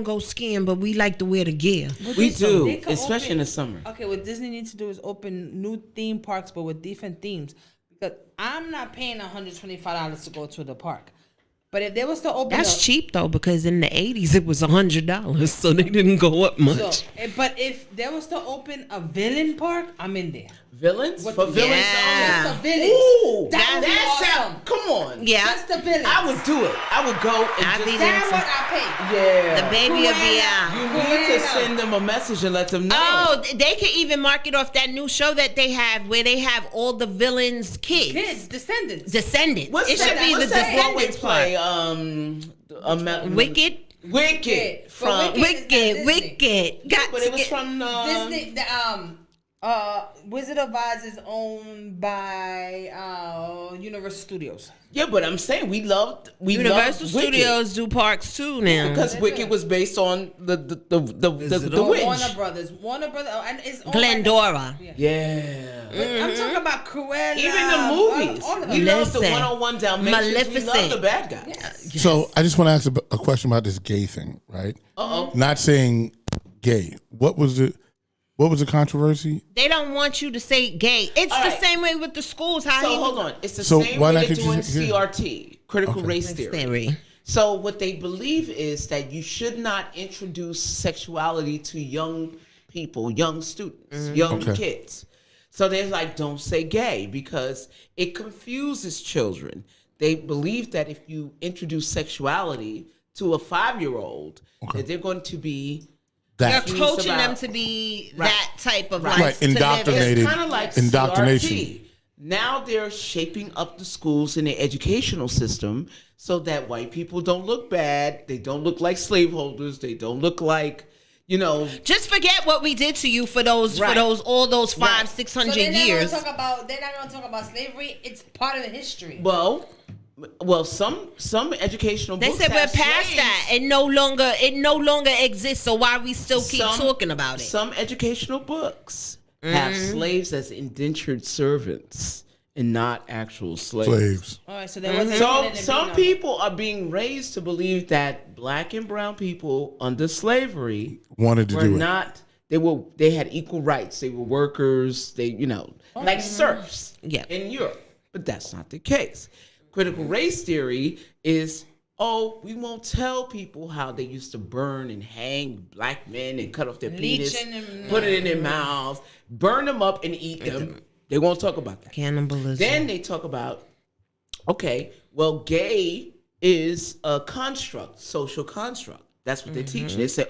G: go skiing, but we like to wear the gear.
E: We do,
F: They could
E: especially in the summer.
F: Okay, what Disney needs to do is open new theme parks, but with different themes. Because I'm not paying $125 to go to the park. But if they was to open
G: That's cheap though, because in the 80s it was $100, so they didn't go up much.
F: But if there was to open a villain park, I'm in there.
E: Villains?
F: What
E: For
F: the-
E: villains
G: Yeah.
F: Just the villains.
E: Ooh,
F: That would be awesome.
E: Come on.
G: Yeah.
F: Just the villains.
E: I would do it. I would go and
G: I'd
E: just...
G: be there.
F: That's what I pay.
E: Yeah.
G: The baby will be out.
E: You need to send them a message and let them know.
G: Oh, they could even market off that new show that they have, where they have all the villains'
F: Kids, descendants.
G: Descendants.
E: What's
G: It
E: that?
G: should be
E: What's
G: the
E: that Broadway
G: Descendants
E: play?
G: part. Wicked.
E: Wicked.
F: But
E: From...
F: Wicked-
G: Wicked.
F: Disney.
G: Got
E: But
G: to
E: it was
G: get-
E: from...
F: Disney, Wizard of Oz is owned by Universal Studios.
E: Yeah, but I'm saying we
G: Universal
E: loved
G: Studios do parks too now.
E: because Wicked was based on the witch.
F: Warner Brothers, and it's owned
G: Glendora.
E: Yeah.
F: I'm talking about Cruella.
E: Even the movies.
F: all of
E: We
F: them.
E: love the
G: Listen,
E: 101 Dalmatians. We
G: Maleficent.
E: love the bad guys.
F: Yes.
A: So I just want to ask a question about this gay thing, right? Not saying gay. What was the controversy?
G: They don't want you to say gay. It's
E: All
G: the
E: right.
G: same way with the schools. How
E: So
G: he
E: hold on. It's the
A: So
E: same
A: why
E: way
A: not
E: they're
A: could
E: doing
A: you- yeah.
E: CRT, critical race theory.
G: theory.
E: So what they believe is that you should not introduce sexuality to young people, young students, young
A: Okay.
E: kids. So they're like, don't say gay because it confuses children. They believe that if you introduce sexuality to a 5-year-old, that they're going to be
G: You're
A: That
E: confused
G: coaching them
E: about-
G: to be
E: Right.
G: that type of
E: Right.
G: life.
A: Right,
G: to live.
A: indoctrinated.
E: It's kind of like
A: Indoctrination.
E: CRT. Now they're shaping up the schools and the educational system so that white people don't look bad. They don't look like slaveholders. They don't look like,
G: Just forget what we did to you for those
E: Right.
G: all those
E: Right.
G: 500-600
F: So they're not
G: years.
F: gonna talk about. They're not gonna talk about slavery. It's part of the history.
E: well, some educational
G: They
E: books
G: said we're
E: have
G: past
E: slaves.
G: that. It no longer exists. So why we still keep talking about it?
E: Some educational books have slaves as indentured servants and not actual
A: Slaves.
F: All right, so there wasn't.
E: So
F: even
E: some
F: an
E: people are being raised to believe that black and brown people under slavery
A: Wanted to
E: were
A: do it.
E: not. They had equal rights. They were workers. They like serfs
G: Yeah.
E: in Europe, but that's not the case. Critical race theory is, we won't tell people how they used to burn and hang black men and cut off their penis,
F: Leeching them.
E: put it in their mouths, burn them up and eat them. They won't talk about that.
G: Cannibalism.
E: Then they talk about, gay is a construct, social construct. That's what they teach. They say,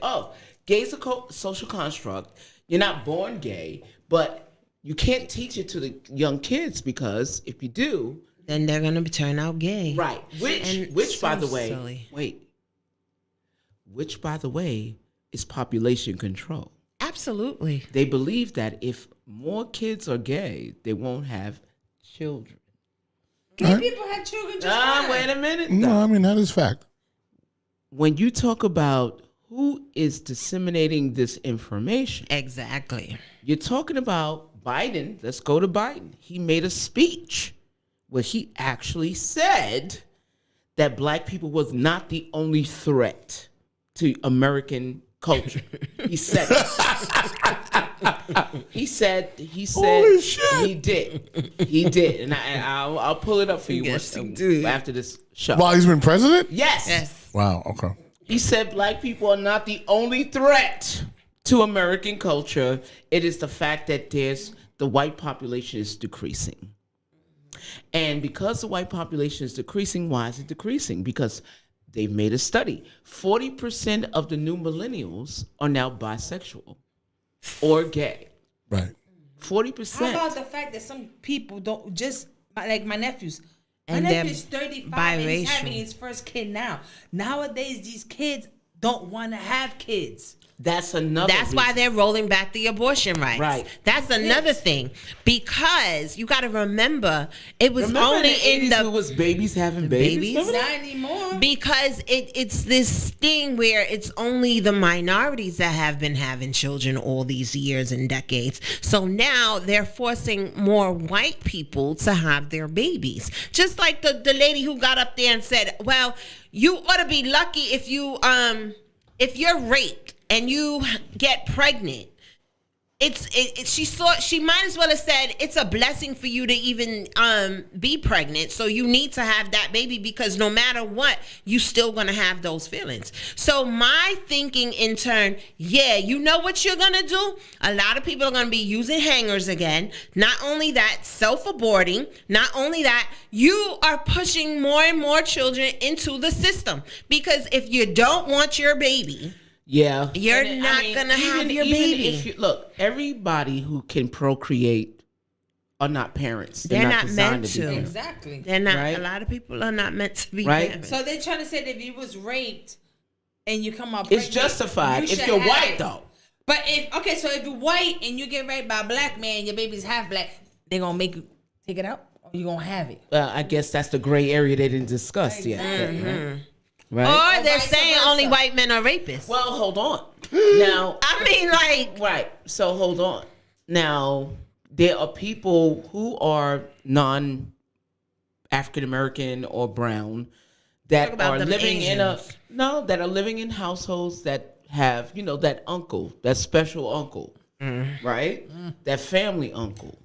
E: gay is a social construct. You're not born gay, but you can't teach it to the young kids because if you do,
G: then they're gonna turn out gay.
E: right? Which by
G: so
E: the way,
G: silly.
E: which by the way is population control.
G: Absolutely.
E: They believe that if more kids are gay, they won't have children.
F: Gay people had children just fine.
E: Wait a minute.
A: No, I mean that is fact.
E: When you talk about who is disseminating this information,
G: Exactly.
E: you're talking about Biden. Let's go to Biden. He made a speech where he actually said that black people was not the only threat to American culture. He said it. He said
A: Holy shit.
E: he did, and I'll pull it up for you
G: Yes, he did.
E: after this show.
A: While he's been president?
E: Yes.
G: Yes.
A: Wow, okay.
E: He said black people are not the only threat to American culture. It is the fact that the white population is decreasing. And because the white population is decreasing, why is it decreasing? Because they've made a study. 40% of the new millennials are now bisexual or gay.
A: Right.
E: 40%.
F: How about the fact that some people don't just like my nephews? My
G: And they're
F: nephew's 35 and he's having
G: biracial.
F: his first kid now. Nowadays, these kids don't want to have kids.
E: That's another
G: That's why
E: reason.
G: they're rolling back the abortion rights.
E: Right.
G: That's another thing. Because you got to remember, it was
E: Remember
G: only
E: in
G: in
E: the 80s
G: the
E: it was babies having babies?
G: babies?
E: Remember
F: Not
E: that?
F: anymore.
G: because it's this thing where it's only the minorities that have been having children all these years and decades. So now they're forcing more white people to have their babies. Just like the lady who got up there and said, well, you ought to be lucky if you're raped and you get pregnant. She might as well have said it's a blessing for you to even be pregnant. So you need to have that baby because no matter what, you still gonna have those feelings. So my thinking in turn, you know what you're gonna do? A lot of people are gonna be using hangers again. Not only that, self-aborting. Not only that, you are pushing more and more children into the system because if you don't want your baby,
E: Yeah.
G: You're
E: And
G: not gonna have your baby.
E: If you, look, everybody who can procreate are not parents.
G: They're not
E: designed
G: meant
E: be
G: to.
E: parents.
F: Exactly.
G: they're not.
E: Right?
G: A lot of people are not meant to be
E: Right?
G: parents.
F: So they're trying to say that if you was raped and you come out
E: It's
F: pregnant,
E: justified
F: you
E: if
F: should
E: you're
F: have
E: white,
F: it.
E: though.
F: But if you're white and you get raped by a black man, your baby's half black, they gonna make you take it out, or you gonna have it.
E: Well, I guess that's the gray area they didn't discuss yet. Right?
G: Or they're
F: vice
G: saying
F: versa.
G: only white men are rapists.
E: Well, hold on. Now,
G: I mean, like,
E: right. So hold on. Now, there are people who are non-African American or brown that
G: about
E: are
G: them
E: living
G: Asians.
E: that are living in households that have, that uncle, that special uncle, right? That family uncle,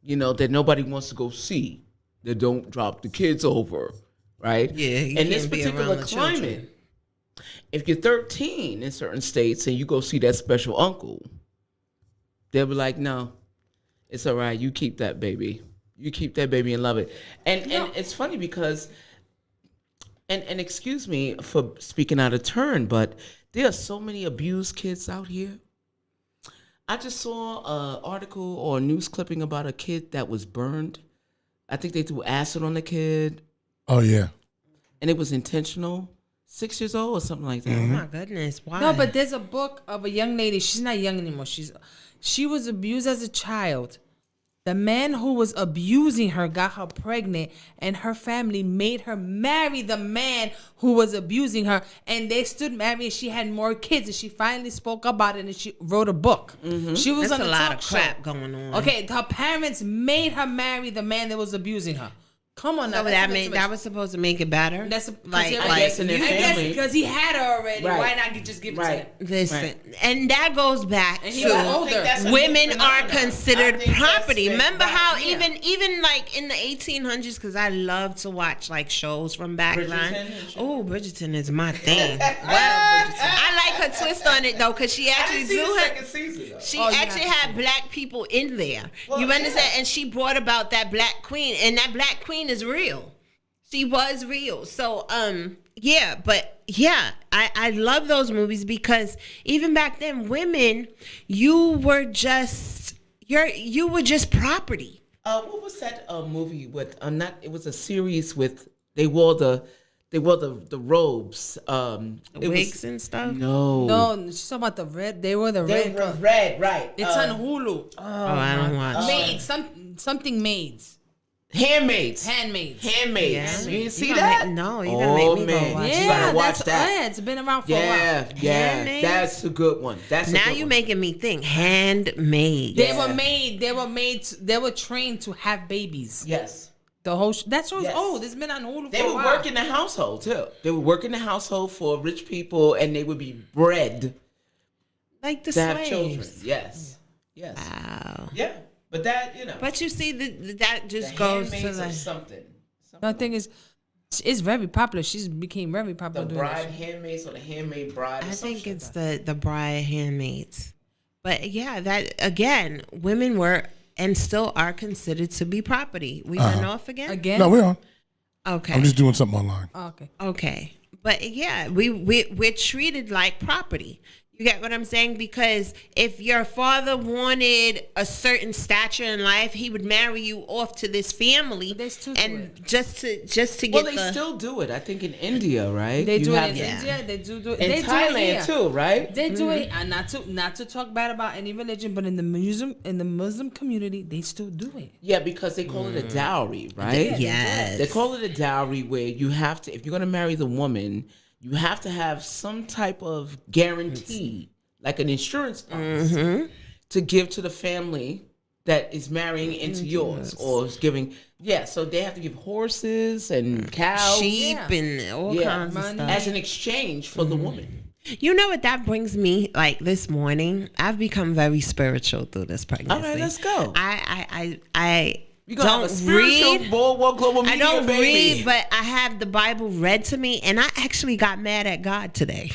E: that nobody wants to go see, that don't drop the kids over, right?
G: Yeah, you
E: in this
G: can't be
E: particular
G: around the
E: climate,
G: children.
E: if you're 13 in certain states and you go see that special uncle, they'll be like, no, it's all right. You keep that baby. You keep that baby and love it. And it's funny because, and excuse me for speaking out of turn, but there are so many abused kids out here. I just saw an article or a news clipping about a kid that was burned. I think they threw acid on the kid.
A: Oh yeah.
E: And it was intentional. 6 years old or something like that.
G: oh my goodness, why?
F: No, but there's a book of a young lady. She's not young anymore. She was abused as a child. The man who was abusing her got her pregnant, and her family made her marry the man who was abusing her. And they stood married, and she had more kids. And she finally spoke about it, and she wrote a book. She was
G: That's
F: on
G: a
F: a
G: lot
F: talk
G: of
F: show.
G: crap going on.
F: Okay, her parents made her marry the man that was abusing her. Come on now.
G: So that was supposed to make it better.
F: That's
E: I guess in their family.
F: because he had her already.
E: Right.
F: Why not just give it to him?
G: Listen,
E: Right.
G: and that goes back
F: And he was older.
G: to women are considered
E: I think that's
G: property.
E: it.
G: Remember
E: Right.
G: how
F: Yeah.
G: even like in the 1800s, because I love to watch like shows from back then.
E: Bridgerton and shit?
G: Oh, Bridgerton is my thing. I like her twist on it though, because she actually
E: I didn't see
G: do
E: the
G: her.
E: second season, though.
G: She
F: Oh, you
G: actually
F: have to
G: had black people in there.
E: Well,
G: You understand?
E: yeah.
G: And she brought about that black queen, and that black queen is real. She was real. So, I love those movies because even back then, women, you were just property.
E: What was that movie with? It was a series with they wore the robes.
G: The wigs and stuff.
F: No, she's talking about the red. They were the
E: They
F: red.
E: were red, right?
F: It's on Hulu.
G: Oh, I don't watch.
F: Maids, something maids.
E: Handmaids.
F: Handmaids.
E: Handmaids.
G: Yeah.
E: You didn't see
G: You gonna
E: that?
G: make- no, you gotta make me go
E: man.
G: watch
E: You
F: Yeah,
E: gotta watch
F: that's
E: that.
F: yeah, it's been around for a
E: Yeah,
F: while.
E: yeah,
G: Handmaids?
E: that's a good one. That's a
G: Now
E: good
G: you
E: one.
G: making me think. Handmade.
F: They were made. They were trained to have babies.
E: Yes.
F: The whole that show's
E: Yes.
F: old. It's been on Hulu
E: They
F: for a
E: would
F: while.
E: work in the household too. They would work in the household for rich people, and they would be bred
G: Like the
E: to have
G: slaves.
E: children. Yes. Yes.
G: Wow.
E: Yeah. But that,
G: But you see, that
E: the
G: just goes to
E: handmaids
G: the
E: of something.
F: The thing is, it's very popular. She's became very
E: The
F: popular. doing that
E: bride
F: shit.
E: handmaids or the handmaid bride. Or
G: I
E: some
G: think
E: shit
G: it's
E: like
G: the bride handmaids. But yeah, that again, women were and still are considered to be property. We went off again?
F: Again.
A: No, we're on.
G: Okay.
A: I'm just doing something online.
F: Oh, okay.
G: Okay. But yeah, we're treated like property. You get what I'm saying? Because if your father wanted a certain stature in life, he would marry you off to this family,
F: They still do
G: and
F: it.
G: just to get
E: Well, they
G: the.
E: still do it. I think in India, right?
F: They
E: You
F: do
E: have
F: it in
E: to-
F: India. They do it.
E: In
F: They do it
E: Thailand
F: here.
E: too, right?
F: They do it, and not to talk bad about any religion, but in the Muslim community, they still do it.
E: Yeah, because they call it a dowry, right?
G: Yes.
E: They call it a dowry where you have to, if you're going to marry the woman, you have to have some type of guarantee, like an insurance policy, to give to the family that is marrying into yours or is giving. Yeah, so they have to give horses and cows.
G: Sheep
F: Yeah.
G: and all
E: Yeah,
G: kinds of stuff.
E: as an exchange for the woman.
G: You know what that brings me? Like this morning, I've become very spiritual through this pregnancy.
E: All right, let's go.
G: I
E: You're going to have a
G: don't
E: spiritual
G: read.
E: Bulwark Global Media,
G: I don't
E: baby.
G: read, but I have the Bible read to me, and I actually got mad at God today.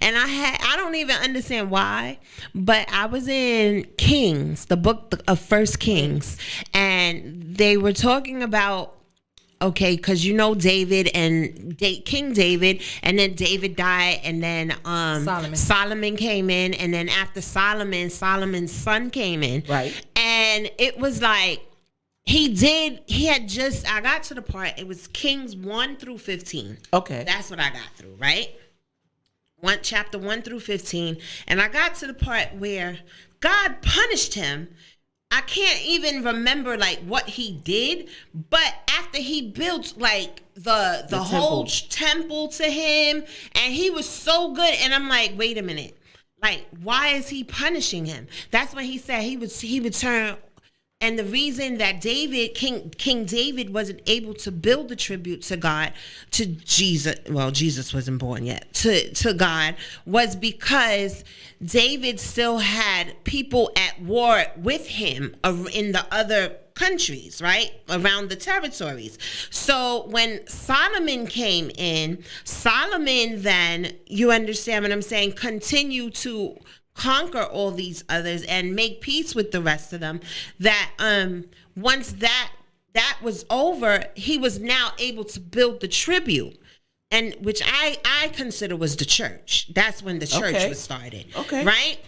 G: And I don't even understand why, but I was in Kings, the book of First Kings, and they were talking about, okay, because David and King David, and then David died, and then Solomon came in, and then after Solomon's son came in.
E: Right.
G: And it was like, I got to the part, it was Kings 1 through 15.
E: Okay.
G: That's what I got through, right? chapter 1 through 15, and I got to the part where God punished him. I can't even remember like what he did, but after he built like the whole temple to him, and he was so good, and I'm like, wait a minute, like why is he punishing him? That's when he said he would turn. And the reason that King David wasn't able to build the tribute to God, to Jesus, well, Jesus wasn't born yet, to God, was because David still had people at war with him in the other countries, right? Around the territories. So when Solomon came in, Solomon then, you understand what I'm saying, continued to conquer all these others and make peace with the rest of them. That once that was over, he was now able to build the tribute, and which I consider was the church. That's when the church was started. Okay. Right?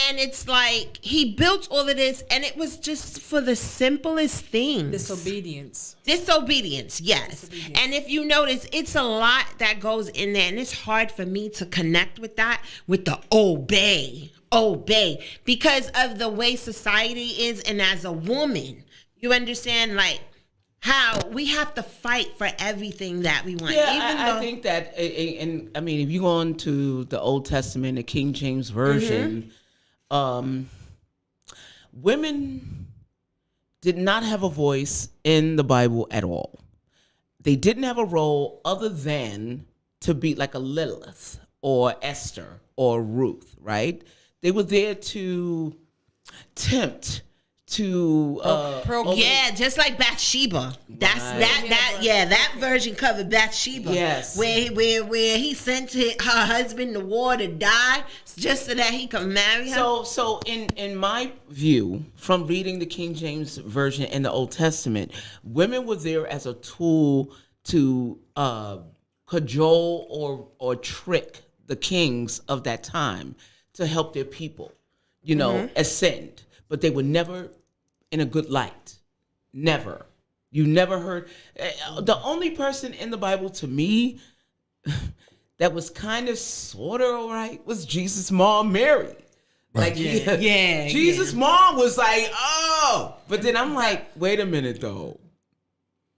G: And it's like he built all of this, and it was just for the simplest things. Disobedience, yes. Disobedience. And if you notice, it's a lot that goes in there, and it's hard for me to connect with that, with the obey, because of the way society is, and as a woman, you understand, like, how we have to fight for everything that we want.
E: Yeah, I think that, and I mean, if you go on to the Old Testament, the King James Version, women did not have a voice in the Bible at all. They didn't have a role other than to be like a Lilith or Esther or Ruth, right? They were there to tempt, to
G: just like Bathsheba. That's that version covered Bathsheba.
E: Yes,
G: where he sent her husband to war to die just so that he could marry her.
E: So in my view, from reading the King James Version and the Old Testament, women were there as a tool to cajole or trick the kings of that time to help their people, ascend. But they were never in a good light. Never. You never heard. The only person in the Bible to me that was kind of sort of all right was Jesus' mom, Mary. Like, Jesus' mom was like, oh. But then I'm like, wait a minute, though.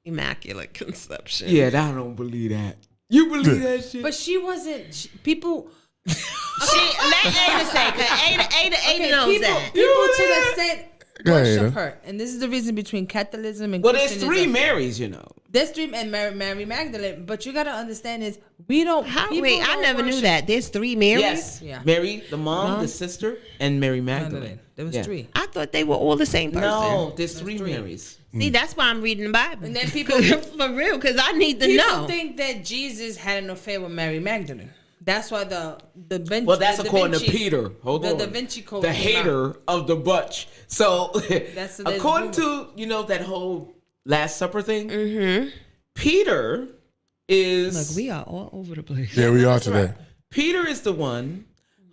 G: Immaculate conception.
E: Yeah, I don't believe that. You believe that shit?
F: But she wasn't. People.
G: Let Ada say, because Ada knows that.
F: People to the extent worship her, and this is the reason between Catholicism and
E: Christianism. Well, there's three Marys,
F: There's three, and Mary Magdalene. But you got to understand is we don't.
G: Wait, I never knew that. There's three Marys.
E: Yes, Mary, the mom, the sister, and Mary Magdalene.
F: There was three.
G: I thought they were all the same person.
E: No, there's three Marys.
G: See, that's why I'm reading the Bible.
F: And then people,
G: for real, because I need to know.
F: People think that Jesus had an affair with Mary Magdalene. That's why the Vinci.
E: Well, that's according to Peter. Hold on.
F: The Da Vinci Code.
E: The hater of the butch. So, according to that whole Last Supper thing, Peter is.
G: Look, we are all over the place.
A: Yeah, we are today.
E: Right. Peter is the one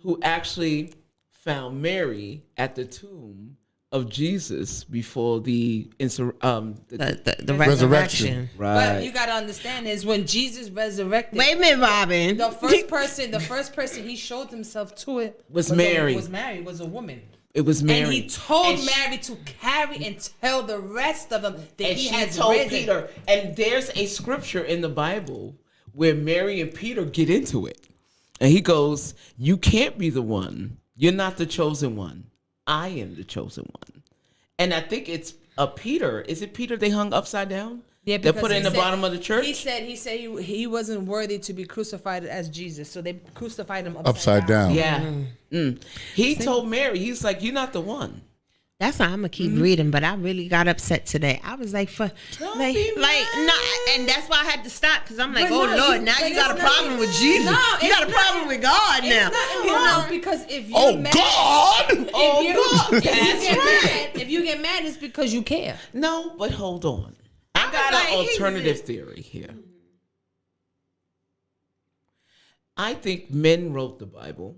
E: who actually found Mary at the tomb of Jesus before the
G: resurrection.
E: Right.
F: But you got to understand is when Jesus resurrected.
G: Wait a minute, Robin.
F: The first person he showed himself to it
E: was Mary.
F: Was a woman.
E: It was Mary.
F: And he told Mary to carry and tell the rest of them that
E: and
F: he
E: she
F: had
E: told
F: risen.
E: Peter. And there's a scripture in the Bible where Mary and Peter get into it. And he goes, you can't be the one. You're not the chosen one. I am the chosen one. And I think it's Peter. Is it Peter they hung upside down? Yeah, they put it in the bottom of the church?
F: He said he wasn't worthy to be crucified as Jesus. So they crucified him upside down.
E: Yeah. He told Mary, he's like, you're not the one.
G: That's why I'm gonna keep reading, but I really got upset today. I was like, no, and that's why I had to stop because I'm like, Lord, now you got a problem with Jesus. No, you got a problem with God now.
F: No, because if you if you get mad, it's because you care.
E: No, but hold on. I got an alternative theory here. I think men wrote the Bible.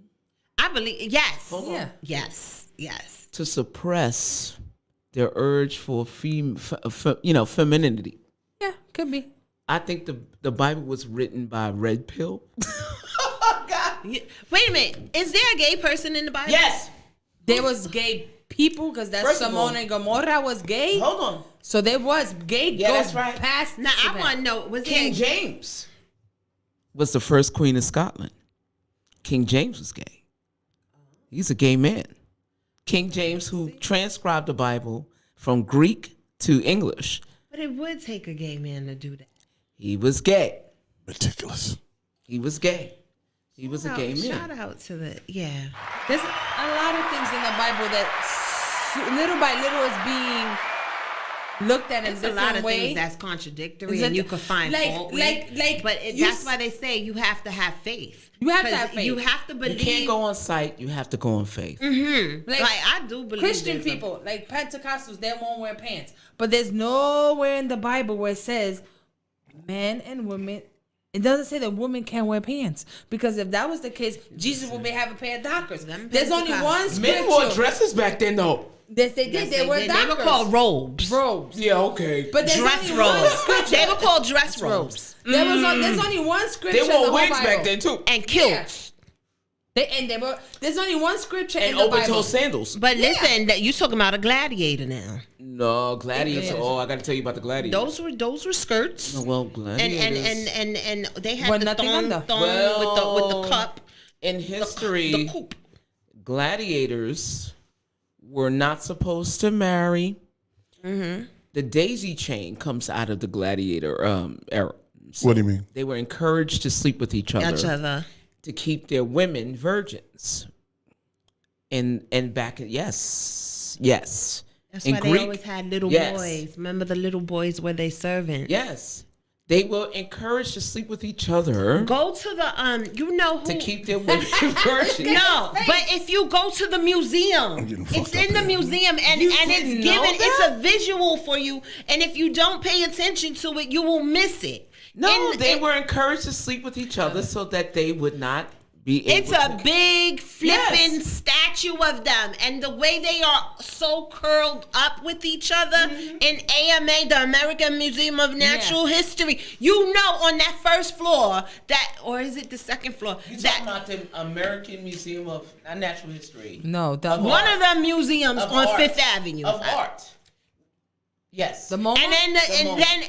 G: I believe yes.
E: Hold on.
G: Yes.
E: To suppress their urge for femininity.
F: Yeah, could be.
E: I think the Bible was written by red pill.
G: Wait a minute. Is there a gay person in the Bible?
E: Yes.
F: There was gay people because that
E: First of all-
F: Simone and Gomorrah was gay.
E: Hold on.
F: So there was gay.
E: Yeah,
F: goes
E: that's right.
F: Past
G: Now I want to know. Was
E: King
G: there?
E: James was the first queen of Scotland. King James was gay. He's a gay man. King James, who transcribed the Bible from Greek to English.
G: But it would take a gay man to do that.
E: He was gay.
A: Ridiculous.
E: He was gay. He was a gay man.
G: Shout out to the
F: There's a lot of things in the Bible that little by little is being looked at in
G: There's a
F: different
G: lot of
F: ways.
G: things that's contradictory,
F: Is
G: and
F: it-
G: you could find
F: like-
G: fault with.
F: like
G: but
F: you
G: that's
F: s-
G: why they say you have to have faith.
F: You have to
G: 'Cause
F: have faith.
G: You have to
E: You
G: believe.
E: can't go on sight. You have to go on faith.
G: Like I do believe
F: Christian
G: there's a-
F: people, like Pentecostals, they won't wear pants. But there's nowhere in the Bible where it says men and women. It doesn't say that women can't wear pants. Because if that was the case, Jesus would be having a pair of Dockers. There's only one scripture.
E: Men wore dresses back then, though.
F: Yes, they did.
G: Yes,
F: they were
G: did.
F: Dockers.
G: They were called robes.
F: robes.
E: Yeah, okay.
F: But there's
G: Dress
F: only one
G: robes.
F: scripture.
G: They were called dress robes
F: There's only one scripture
E: They
F: in the
E: wore
F: whole
E: wigs
F: Bible.
E: back then, too.
G: and kilts.
F: There's only one scripture
E: And
F: in the Bible.
E: open-toe sandals.
G: But listen, that you talking about a gladiator now.
E: No, gladiators. Oh, I got to tell you about the gladiators.
G: Those were skirts.
E: Oh, well,
G: And
E: gladiators.
G: and they had
F: With
G: the
F: nothing under.
G: thong with the cup.
E: In history,
G: The coupe.
E: gladiators were not supposed to marry. The daisy chain comes out of the gladiator era. So
A: What do you mean?
E: they were encouraged to sleep with each other to keep their women virgins. And back yes.
G: That's
E: In
G: why
E: Greek,
G: they always had little
E: yes.
G: boys. Remember the little boys were they servants?
E: Yes. They were encouraged to sleep with each other
G: Go to the you know who
E: to keep their women virgins.
G: No, but if you go to the museum,
A: getting
G: it's
A: fucked
G: in
A: up
G: the
A: here.
G: museum and
E: You
G: it's
E: didn't
G: given,
E: know that?
G: it's a visual for you. And if you don't pay attention to it, you will miss it.
E: No,
G: And
E: they
G: it-
E: were encouraged to sleep with each other so that they would not be able
G: It's a
E: to.
G: big flipping
E: Yes.
G: statue of them, and the way they are so curled up with each other
E: Mm-hmm.
G: in AMA, the American Museum of Natural History. You know, on that first floor, or is it the second floor?
E: You talking about the American Museum of Natural History?
F: No,
G: One of the museums
E: Of
G: on
E: art.
G: Fifth Avenue.
E: Of art. Yes.
F: the moment.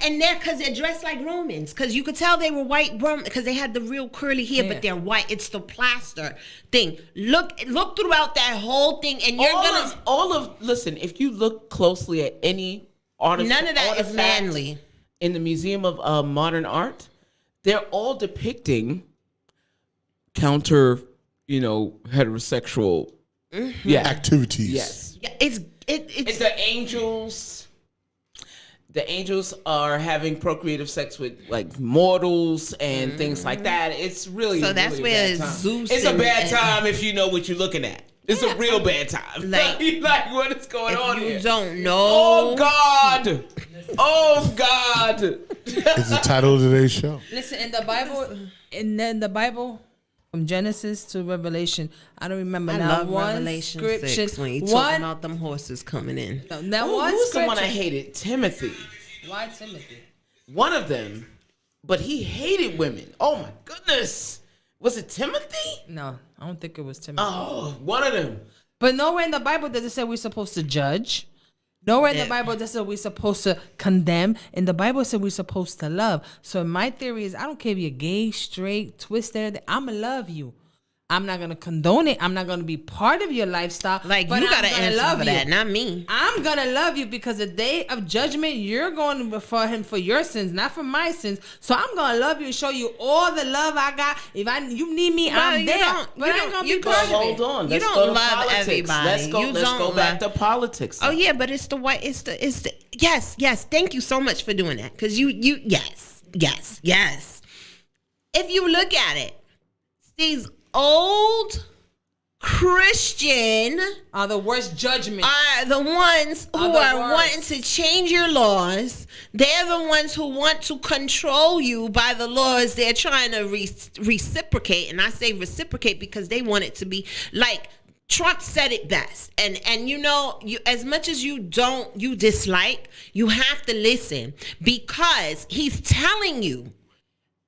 G: And they're because they're dressed like Romans, because you could tell they were white Roman because they had the real curly hair,
F: Yeah.
G: but they're white. It's the plaster thing. Look throughout that whole thing, and you're
E: listen, if you look closely at any artifact,
G: none of that is manly.
E: in the Museum of Modern Art, they're all depicting counter, heterosexual. Yeah.
A: Activities.
E: Yes.
G: Yeah,
E: It's
G: it's
E: the angels. The angels are having procreative sex with like mortals and things like that. It's really
G: So that's
E: really a
G: where
E: bad time.
G: Zeus
E: It's a
G: and-
E: bad time if you know what you're looking at. It's a real bad time.
G: Like-
E: like what is going on
G: if you
E: here?
G: don't know.
E: Oh God! Oh God!
A: It's the title of today's show.
F: Listen, in the Bible, from Genesis to Revelation, I don't remember
G: I
F: now
G: love
F: one
G: Revelation
F: scripture.
G: 6 when you talking
F: One,
G: about them horses coming in.
F: now
E: Who
F: one
E: was the
F: scripture.
E: one I hated? Timothy.
F: Why Timothy?
E: One of them, but he hated women. Oh my goodness! Was it Timothy?
F: No, I don't think it was Timothy.
E: Oh, one of them.
F: But nowhere in the Bible does it say we're supposed to judge. Nowhere in the Bible does it say we're supposed to condemn. In the Bible it said we're supposed to love. So my theory is I don't care if you're gay, straight, twisted, I'm going to love you. I'm not going to condone it. I'm not going to be part of your lifestyle.
G: Like,
F: but
G: you
F: I'm
G: got to
F: gonna
G: answer
F: love
G: for
F: you.
G: that, not me.
F: I'm going to love you because the day of judgment, you're going before him for your sins, not for my sins. So I'm going to love you and show you all the love I got. If you need me, I'm
G: you
F: there.
G: don't-
F: But
G: you
F: I ain't
G: don't-
F: going to
G: you
F: be
G: don't-
F: part of
E: Hold
F: it.
E: on.
G: You
E: Let's
G: don't
E: go to
G: love
E: politics.
G: everybody.
E: Let's go
G: You
E: back
G: don't
E: to politics.
G: Oh yeah, but it's the white. It's the. Yes. Thank you so much for doing that. Because yes. If you look at it, these old Christian
F: Are the worst judgment.
G: are the ones who
F: Are the
G: are
F: worst.
G: wanting to change your laws. They're the ones who want to control you by the laws they're trying to reciprocate. And I say reciprocate because they want it to be like Trump said it best. And you as much as you dislike, you have to listen because he's telling you,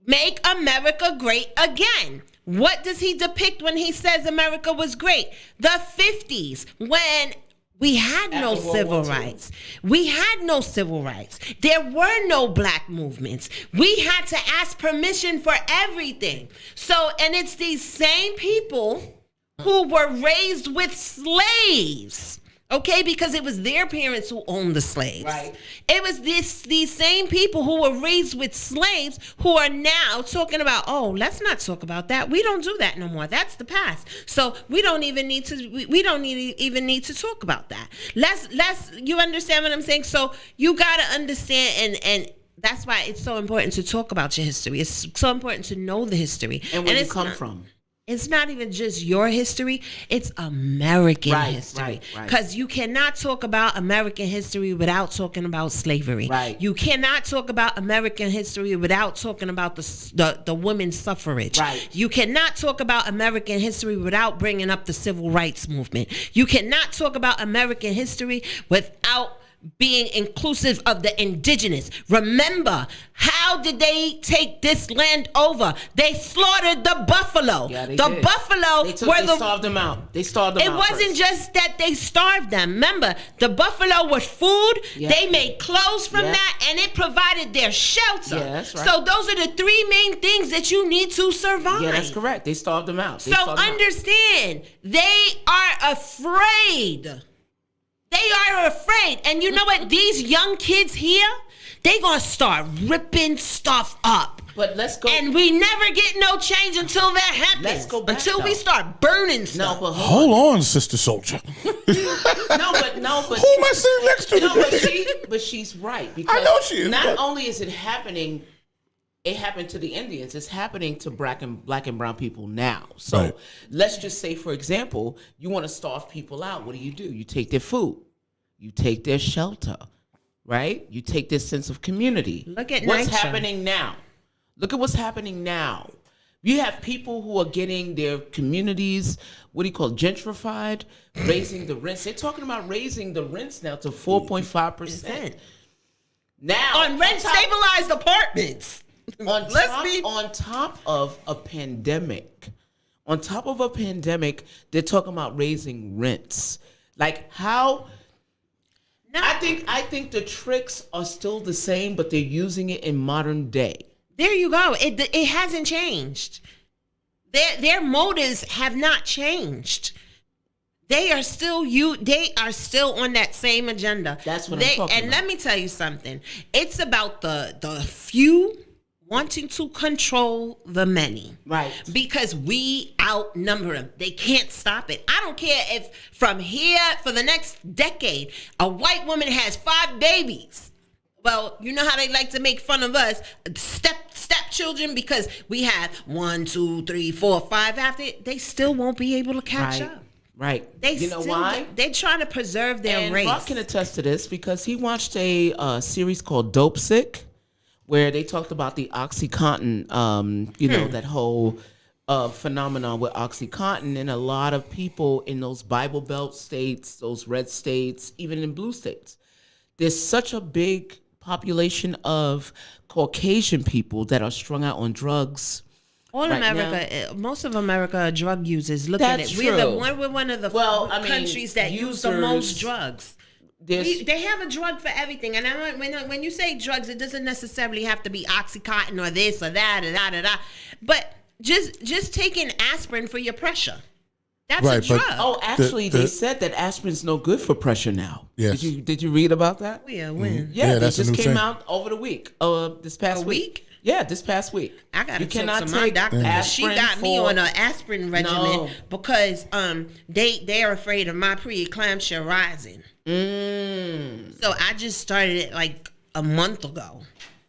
G: make America great again. What does he depict when he says America was great? The 50s, when we had no civil rights. We had no civil rights. There were no black movements. We had to ask permission for everything. So, and it's these same people who were raised with slaves. Okay, because it was their parents who owned the slaves.
E: Right.
G: It was these same people who were raised with slaves who are now talking about, oh, let's not talk about that. We don't do that no more. That's the past. So we don't even need to. We don't even need to talk about that. Let's. You understand what I'm saying? So you gotta understand, and that's why it's so important to talk about your history. It's so important to know the history
E: and where you come from.
G: It's not even just your history, it's American history. Because you cannot talk about American history without talking about slavery.
E: Right.
G: You cannot talk about American history without talking about the women's suffrage.
E: Right.
G: You cannot talk about American history without bringing up the civil rights movement. You cannot talk about American history without being inclusive of the indigenous. Remember, how did they take this land over? They slaughtered the buffalo.
E: Yeah, they
G: the
E: did.
G: buffalo
E: They
G: were the
E: starved them out. They starved them out.
G: It wasn't just that they starved them. Remember, the buffalo was food.
E: Yeah.
G: They made clothes from
E: Yeah.
G: that, and it provided their shelter.
E: Yeah, that's right.
G: So those are the three main things that you need to survive.
E: Yeah, that's correct. They starved them out.
G: So understand, they are afraid. They are afraid. And you know what? These young kids here, they gonna start ripping stuff up.
E: But let's go.
G: And we never get no change until that happens.
E: Let's go back,
G: until we
E: though.
G: start burning stuff.
E: No, but
A: Hold on, Sister Soldier.
E: no, but
A: Who am I sitting next to
E: no,
A: today?
E: but she's right. Because
A: I know she is,
E: Not
A: but-
E: only is it happening, it happened to the Indians. It's happening to black and brown people now. So
A: Right.
E: let's just say, for example, you want to starve people out. What do? You take their food. You take their shelter, right? You take their sense of community.
G: Look at
E: what's
G: Nitro.
E: happening now. Look at what's happening now. You have people who are getting their communities, gentrified, raising the rents. They're talking about raising the rents now to 4.5%. Now
G: On rent stabilized apartments.
E: on top of a pandemic, they're talking about raising rents. Like how?
G: No.
E: I think the tricks are still the same, but they're using it in modern day.
G: There you go. It hasn't changed. Their motives have not changed. They are still on that same agenda.
E: That's what I'm talking
G: And
E: about.
G: let me tell you something. It's about the few wanting to control the many.
E: Right.
G: Because we outnumber them. They can't stop it. I don't care if from here for the next decade, a white woman has 5 babies. Well, you know how they like to make fun of us, stepchildren, because we have 1, 2, 3, 4, 5 after it. They still won't be able to catch up.
E: Right. You know why?
G: They're trying to preserve their
E: And
G: race.
E: Rock can attest to this because he watched a series called Dope Sick, where they talked about the OxyContin, that whole phenomenon with OxyContin, and a lot of people in those Bible Belt states, those red states, even in blue states, there's such a big population of Caucasian people that are strung out on drugs.
G: All
E: right
G: America, most of America are drug users. Look
E: That's
G: at it.
E: true.
G: We're one of the countries that use the most drugs. They have a drug for everything, and when you say drugs, it doesn't necessarily have to be OxyContin or this or that or that. But just taking aspirin for your pressure, that's
A: Right,
G: a drug.
E: Oh, actually, they said that aspirin's no good for pressure now.
A: Yes.
E: Did you read about that?
G: Yeah, when?
E: Yeah,
A: that's
E: it
A: a
E: just
A: new
E: came
A: thing.
E: out over the week. This past
G: week?
E: Yeah, this past week.
G: I gotta
E: You
G: talk
E: cannot
G: to my
E: take
G: doctor. 'Cause She
E: aspirin
G: got me
E: for-
G: on an aspirin regimen
E: No.
G: because they are afraid of my preeclampsia rising. So I just started it like a month ago.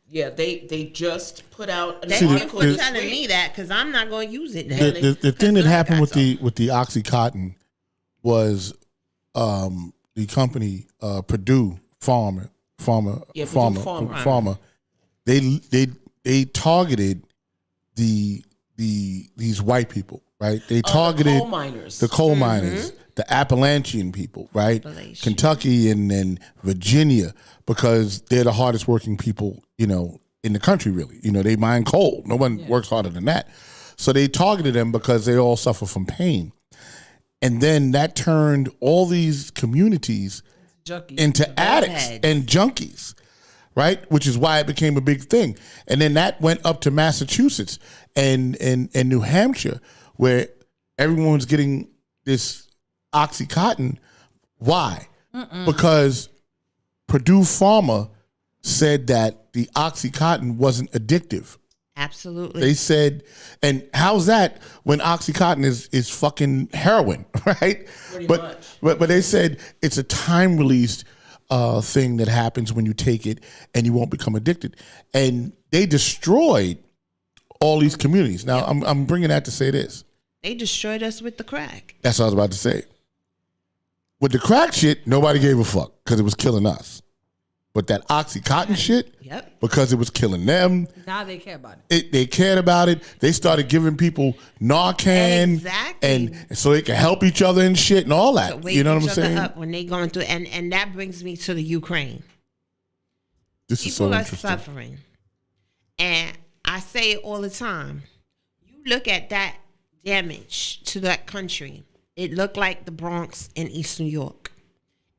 E: Yeah, they just put out an
G: Thank you
E: article
G: for
E: this
G: telling
E: week.
G: me that because I'm not going to use it now.
A: The thing that
G: Because
A: happened with
G: I
A: the OxyContin was the company Purdue Pharma.
E: Yeah, Purdue Pharma.
A: They targeted these white people, right? They targeted
E: the coal miners.
A: the coal miners, the Appalachian people, right? Kentucky and then Virginia, because they're the hardest working people, in the country, really. They mine coal. No one works harder than that. So they targeted them because they all suffer from pain. And then that turned all these communities into addicts and junkies, right? Which is why it became a big thing. And then that went up to Massachusetts and New Hampshire, where everyone's getting this Oxycontin. Why? Because Purdue Pharma said that the Oxycontin wasn't addictive.
G: Absolutely.
A: They said, and how's that when Oxycontin is fucking heroin, right? But they said it's a time released thing that happens when you take it and you won't become addicted. And they destroyed all these communities. Now I'm bringing that to say this.
G: They destroyed us with the crack.
A: That's what I was about to say. With the crack shit, nobody gave a fuck because it was killing us. But that Oxycontin shit, because it was killing them.
F: Now they care about it.
A: They cared about it. They started giving people Narcan, and so they can help each other and shit and all that. You know what I'm saying?
G: Up when they going through, and that brings me to the Ukraine.
A: This is so
G: people are
A: interesting.
G: suffering, and I say it all the time. You look at that damage to that country. It looked like the Bronx in East New York.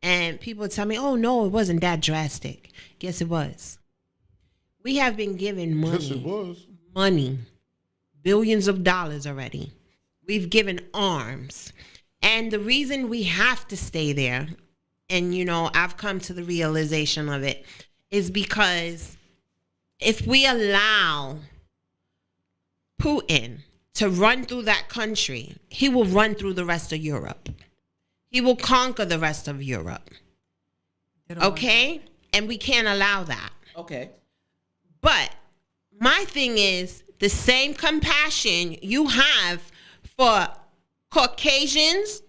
G: And people tell me, oh, no, it wasn't that drastic. Yes, it was. We have been given money.
A: Yes, it was.
G: Money. Billions of dollars already. We've given arms. And the reason we have to stay there, and, you know, I've come to the realization of it, is because if we allow Putin to run through that country, he will run through the rest of Europe. He will conquer the rest of Europe. Okay? And we can't allow that.
E: Okay.
G: But my thing is the same compassion you have for Caucasians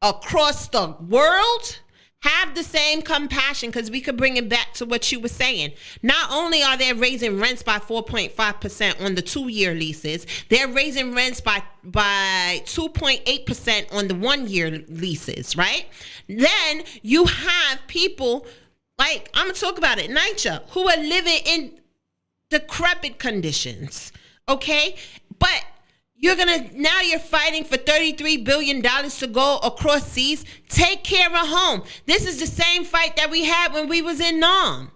G: across the world, have the same compassion, because we could bring it back to what you were saying. Not only are they raising rents by 4.5% on the 2-year leases, they're raising rents by 2.8% on the 1-year leases, right? Then you have people like, I'm going to talk about it, NYCHA, who are living in decrepit conditions, okay? But you're fighting for $33 billion to go across seas. Take care of home. This is the same fight that we had when we was in Nam.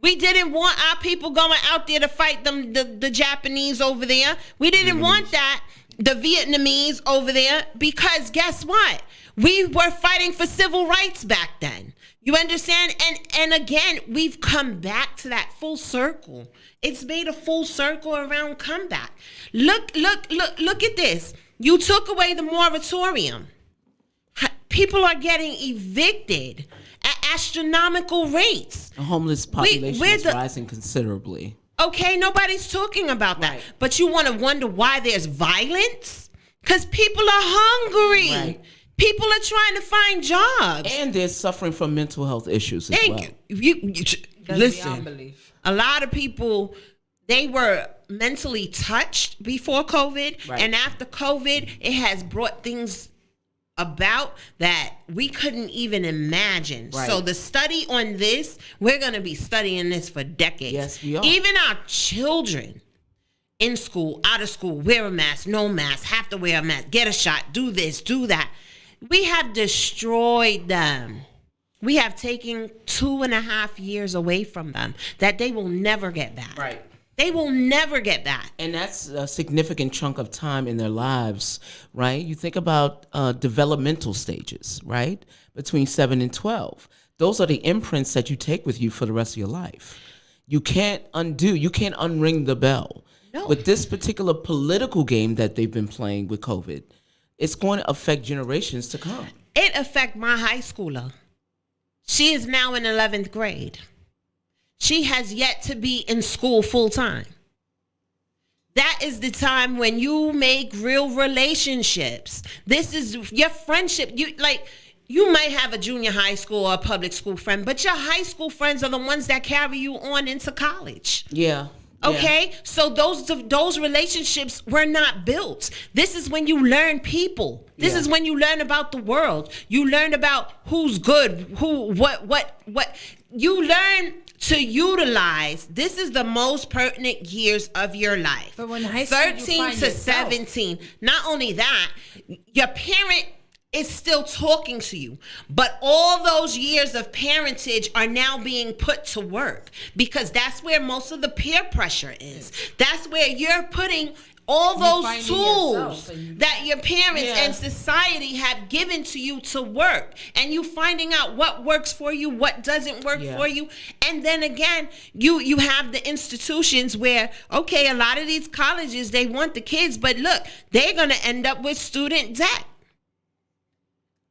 G: We didn't want our people going out there to fight them, the Japanese over there. We didn't want that, the Vietnamese over there, because guess what? We were fighting for civil rights back then. You understand? And again, we've come back to that full circle. It's made a full circle around comeback. Look at this. You took away the moratorium. People are getting evicted at astronomical rates.
E: The homeless population is rising considerably.
G: Okay, nobody's talking about that.
E: Right.
G: But you want to wonder why there's violence? Because people are hungry.
E: Right.
G: People are trying to find jobs.
E: And they're suffering from mental health issues as well.
G: Thank you. Listen, a lot of people, they were mentally touched before COVID.
E: Right.
G: And after COVID, it has brought things about that we couldn't even imagine.
E: Right.
G: So the study on this, we're going to be studying this for decades.
E: Yes, we are.
G: Even our children in school, out of school, wear a mask, no mask, have to wear a mask, get a shot, do this, do that. We have destroyed them. We have taken 2.5 years away from them that they will never get back.
E: Right.
G: They will never get back.
E: And that's a significant chunk of time in their lives, right? You think about developmental stages, right? Between 7 and 12. Those are the imprints that you take with you for the rest of your life. You can't unring the bell.
G: No.
E: With this particular political game that they've been playing with COVID, it's going to affect generations to come.
G: It affect my high schooler. She is now in 11th grade. She has yet to be in school full time. That is the time when you make real relationships. This is your friendship. You might have a junior high school or a public school friend, but your high school friends are the ones that carry you on into college.
E: Yeah.
G: Okay, so those relationships were not built. This is when you learn people. This is when you learn about the world. You learn about who's good, what. You learn to utilize. This is the most pertinent years of your life.
F: But when high school, you
G: 13
F: find
G: to
F: yourself.
G: 17. Not only that, your parent is still talking to you, but all those years of parentage are now being put to work, because that's where most of the peer pressure is. That's where you're putting all those
F: finding
G: tools
F: yourself and
G: that your parents
E: Yeah.
G: and society have given to you to work, and you finding out what works for you, what doesn't work
E: Yeah.
G: for you. And then again, you have the institutions where, okay, a lot of these colleges, they want the kids, but look, they're going to end up with student debt.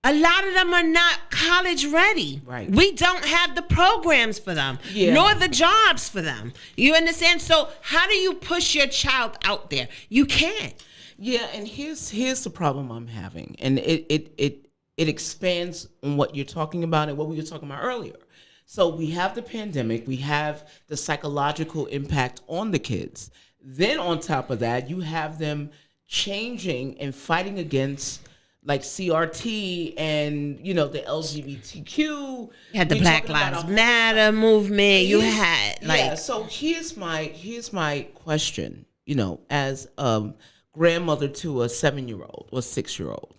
G: A lot of them are not college ready.
E: Right.
G: We don't have the programs for them,
E: Yeah.
G: nor the jobs for them. You understand? So how do you push your child out there? You can't.
E: Yeah, and here's the problem I'm having, and it expands on what you're talking about and what we were talking about earlier. So we have the pandemic, we have the psychological impact on the kids. Then on top of that, you have them changing and fighting against like CRT and the LGBTQ.
G: You had the
E: You're
G: Black
E: talking about
G: Lives
E: a-
G: Matter movement. You
E: Here's-
G: had like
E: yeah. So here's my question. As grandmother to a 7-year-old or 6-year-old,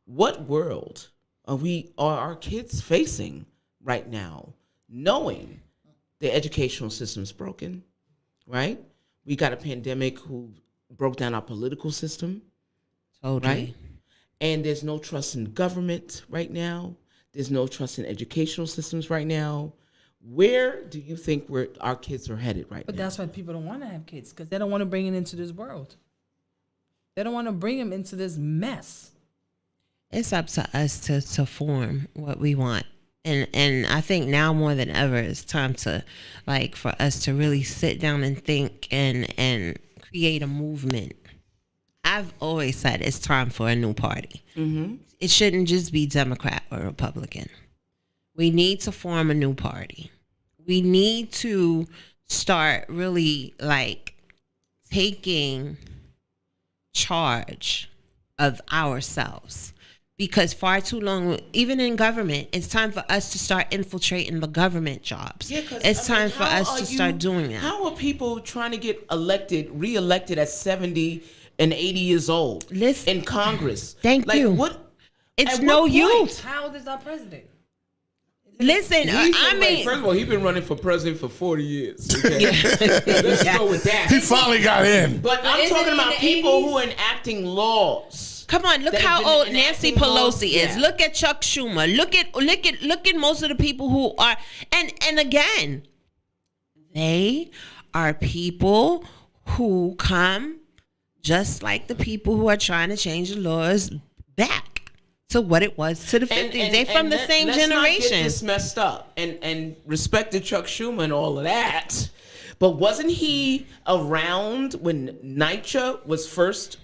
E: what world are our kids facing right now, knowing the educational system's broken, right? We got a pandemic who broke down our political system,
G: totally.
E: right? And there's no trust in government right now. There's no trust in educational systems right now. Where do you think our kids are headed right
F: But
E: now?
F: that's why people don't want to have kids, because they don't want to bring it into this world. They don't want to bring them into this mess.
G: It's up to us to form what we want. And I think now more than ever, it's time to for us to really sit down and think and create a movement. I've always said it's time for a new party. Mm-hmm. It shouldn't just be Democrat or Republican. We need to form a new party. We need to start really taking charge of ourselves. Because far too long, even in government, it's time for us to start infiltrating the government jobs.
E: Yeah, 'cause,
G: it's time for
E: how
G: us
E: are
G: to start doing that.
E: How are people trying to get reelected at 70 and 80 years old
G: Listen,
E: in Congress?
G: thank you.
E: What?
G: It's
E: at
G: no
E: what point?
G: use.
F: How old is our president?
G: Listen,
E: First of all, he's been running for president for 40 years. Okay? Let's go with that.
A: He finally got in.
E: But I'm
F: Isn't
E: talking
F: it in
E: about
F: the
E: people
F: 80s?
E: who are enacting laws.
G: come on, look
E: that have
G: how
E: been
G: old Nancy
E: enacting laws.
G: Pelosi is.
E: Yeah.
G: Look at Chuck Schumer. Look at most of the people who are and again, they are people who come just like the people who are trying to change the laws back to what it was to the 50s. They're from the same
E: let's not get
G: generation.
E: this messed up and respect to Chuck Schumer and all of that. But wasn't he around when NYCHA was first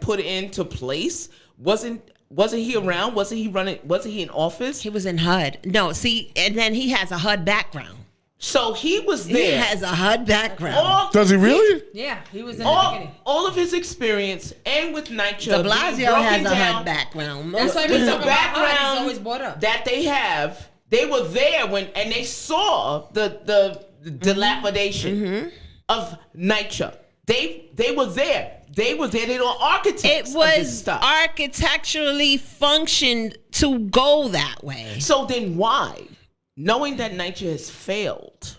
E: put into place? Wasn't he around? Wasn't he running? Wasn't he in office?
G: He was in HUD. No, see, and then he has a HUD background.
E: So he was
G: He
E: there.
G: has a HUD background.
A: Does he really?
F: Yeah, he was in the beginning.
E: all of his experience and with NYCHA.
G: De Blasio
E: being broken
G: has a
E: down,
G: HUD background.
F: That's why
E: with
F: we
E: the
F: talk about HUD, it's
E: background
F: always brought up.
E: that they have, they were there and they saw the dilapidation of NYCHA. They were there. They were there. They were architects
G: It
E: of this
G: was
E: stuff.
G: architecturally functioned to go that way.
E: So then why, knowing that NYCHA has failed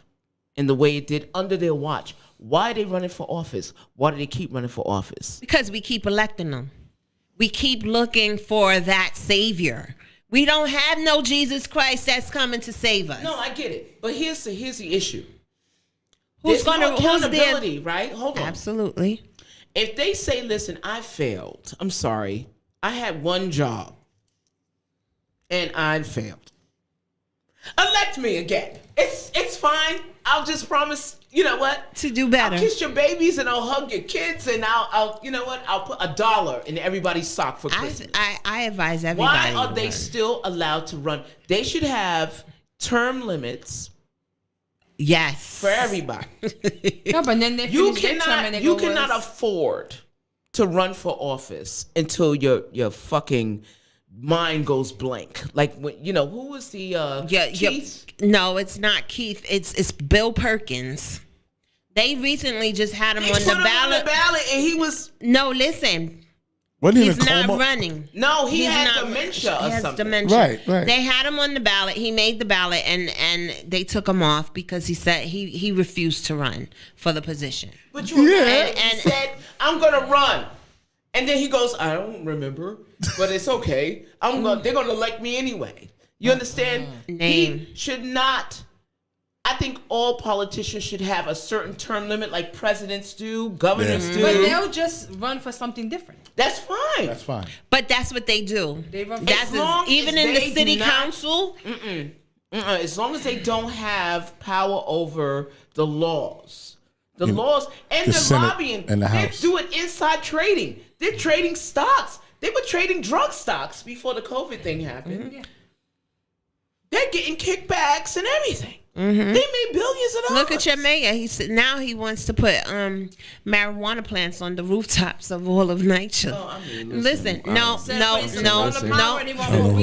E: in the way it did under their watch, why are they running for office? Why do they keep running for office?
G: Because we keep electing them. We keep looking for that savior. We don't have no Jesus Christ that's coming to save us.
E: No, I get it. But here's the issue.
G: Who's
E: There's no
G: who's there?
E: accountability, right? Hold on.
G: Absolutely.
E: If they say, listen, I failed. I'm sorry. I had one job. And I failed. Elect me again. It's fine. I'll just promise, you know what?
G: To do better.
E: I'll kiss your babies and I'll hug your kids and I'll you know what? I'll put $1 in everybody's sock for Christmas.
G: I advise everybody.
E: Why are
G: to
E: they
G: run.
E: still allowed to run? They should have term limits
G: Yes.
E: for everybody.
F: No, but then they
E: You
F: finish their term and they
E: you
F: go,
E: cannot
F: "Well,
E: afford to run for office until you're fucking mind goes blank. Like when who was the Keith?
G: No, it's not Keith. It's Bill Perkins. They recently just had him on the ballot,
E: and he was
G: no. Listen,
A: Wasn't he in
G: he's
A: a
G: not
A: coma?
G: running.
E: no, he
G: He's
E: had
G: not-
E: dementia
G: He
E: or
G: has
E: something.
G: dementia.
A: Right.
G: They had him on the ballot. He made the ballot, and they took him off because he said he refused to run for the position.
E: But you
A: Yeah.
E: and said, "I'm gonna run," and then he goes, "I don't remember, but it's okay. They're gonna elect me anyway." You understand?
G: Name.
E: He should not. I think all politicians should have a certain term limit, like presidents do, governors do.
F: But they'll just run for something different.
E: That's fine.
A: That's fine.
G: But that's what they do.
F: They run for
G: That's
E: As long
G: even
E: as
G: in the
E: they do
G: city
E: not-
G: council.
E: As long as they don't have power over the laws. The laws and
A: the
E: the
A: Senate
E: lobbying.
A: and the
E: They're
A: House.
E: doing inside trading. They're trading stocks. They were trading drug stocks before the COVID thing happened.
F: Yeah.
E: They're getting kickbacks and everything. They made billions of dollars.
G: Look at your mayor. Now he wants to put marijuana plants on the rooftops of all of NYCHA. Listen, no.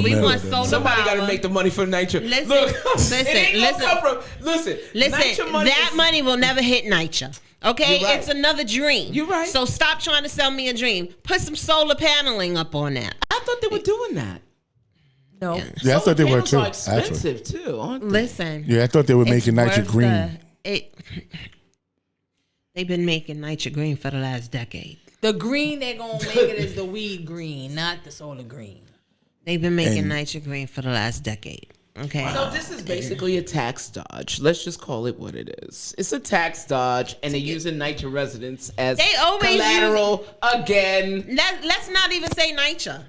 G: We want solar
E: Somebody got to
G: power.
E: make the money for NYCHA.
G: Listen,
E: Look,
G: listen,
E: it ain't gonna
G: listen.
E: come from- listen, NYCHA money
G: that
E: is-
G: money will never hit NYCHA. Okay,
E: You're right.
G: it's another dream.
E: You're right.
G: So stop trying to sell me a dream. Put some solar paneling up on that.
E: I thought they were doing that.
F: No.
A: Yeah, I thought they were
E: Panels
A: too.
E: are
A: Actually.
E: expensive too, aren't they?
G: Listen.
A: Yeah, I thought they were
G: it's
A: making NYCHA
G: worth
A: green.
G: They've been making NYCHA green for the last decade.
F: The green they're gonna make it is the weed green, not the solar green.
G: They've been making NYCHA green for the last decade. Okay.
E: So this is basically a tax dodge. Let's just call it what it is. It's a tax dodge, and they're using NYCHA residents as
G: They always
E: collateral again.
G: Let's not even say NYCHA.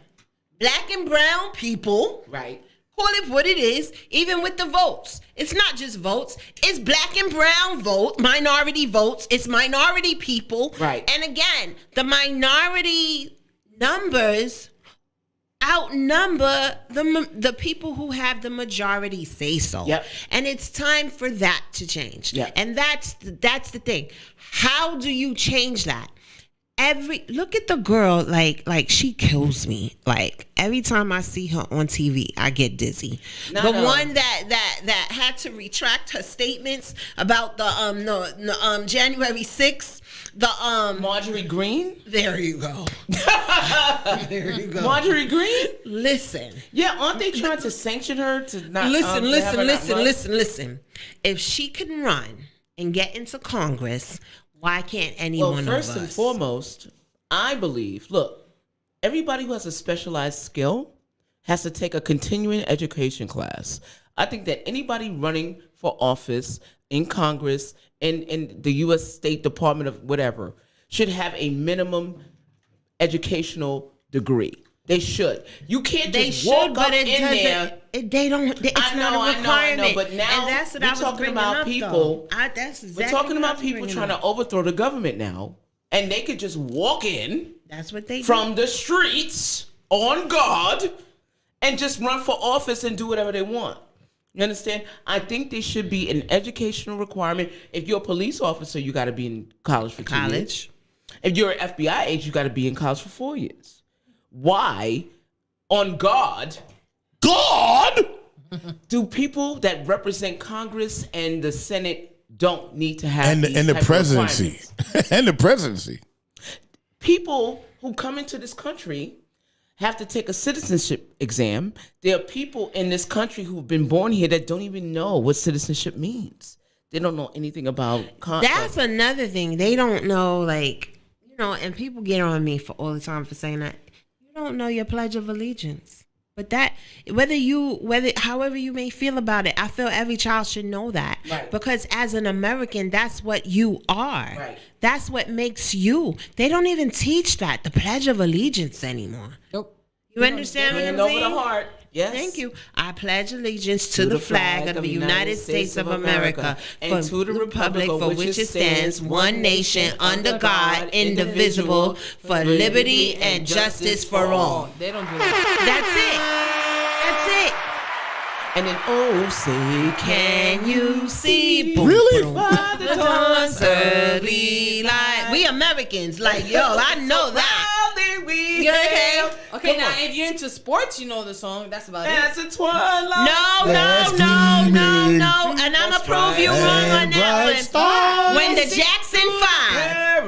G: Black and brown people.
E: Right.
G: Call it what it is, even with the votes. It's not just votes. It's black and brown minority votes. It's minority people.
E: Right.
G: And again, the minority numbers outnumber the people who have the majority say so.
E: Yep.
G: And it's time for that to change.
E: Yep.
G: And that's the thing. How do you change that? Look at the girl, like she kills me. Like every time I see her on TV, I get dizzy.
E: No.
G: The one that had to retract her statements about the January 6th.
E: Marjorie Green?
G: There you go. There you go.
E: Marjorie Green?
G: Listen.
E: Yeah, aren't they trying to sanction her to not
G: Listen. If she can run and get into Congress, why can't any one of us?
E: Well, first and foremost, I believe, look, everybody who has a specialized skill has to take a continuing education class. I think that anybody running for office in Congress, in the U.S. State Department of whatever, should have a minimum educational degree. They should. You can't just walk up in there.
G: They don't. It's
E: I know,
G: not a requirement.
E: I know, but now
G: and that's what
E: we're
G: I was
E: talking
G: bringing
E: about
G: up,
E: people.
G: though. That's exactly
E: We're talking
G: what I
E: about
G: was
E: people
G: bringing
E: trying
G: up.
E: to overthrow the government now, and they could just walk in
G: That's what they
E: from the streets on guard and just run for office and do whatever they want. You understand? I think there should be an educational requirement. If you're a police officer, you got to be in college for 2 years. If you're an FBI agent, you got to be in college for 4 years. Why, on guard, do people that represent Congress and the Senate don't need to have
A: And
E: these
A: the
E: type of
A: presidency.
E: requirements?
A: And the presidency.
E: People who come into this country have to take a citizenship exam. There are people in this country who've been born here that don't even know what citizenship means. They don't know anything about
G: That's another thing. They don't know, and people get on me for all the time for saying that. You don't know your Pledge of Allegiance. But that, however you may feel about it, I feel every child should know that.
E: Right.
G: Because as an American, that's what you are.
E: Right.
G: That's what makes you. They don't even teach that, the Pledge of Allegiance anymore.
F: Nope.
G: You understand what I'm
E: Hand over
G: saying?
E: the heart. Yes.
G: Thank you. I pledge allegiance to the flag of the United States of America
E: and to the republic for which it stands,
G: one nation, under God, indivisible, for liberty and justice for all.
F: They don't do that.
G: That's it.
E: And then, oh, say,
G: Can you see? Boom,
A: Really?
G: boom.
E: by the
G: Dawn's early light. We Americans, yo, I know that.
E: They we
F: You know what I'm
E: hail.
F: saying? Okay,
E: Come
F: now
E: on.
F: if you're into sports, you know the song. That's about
E: As
F: it.
E: the twilight.
G: No. And I'm gonna prove you wrong on that one. When the Jackson 5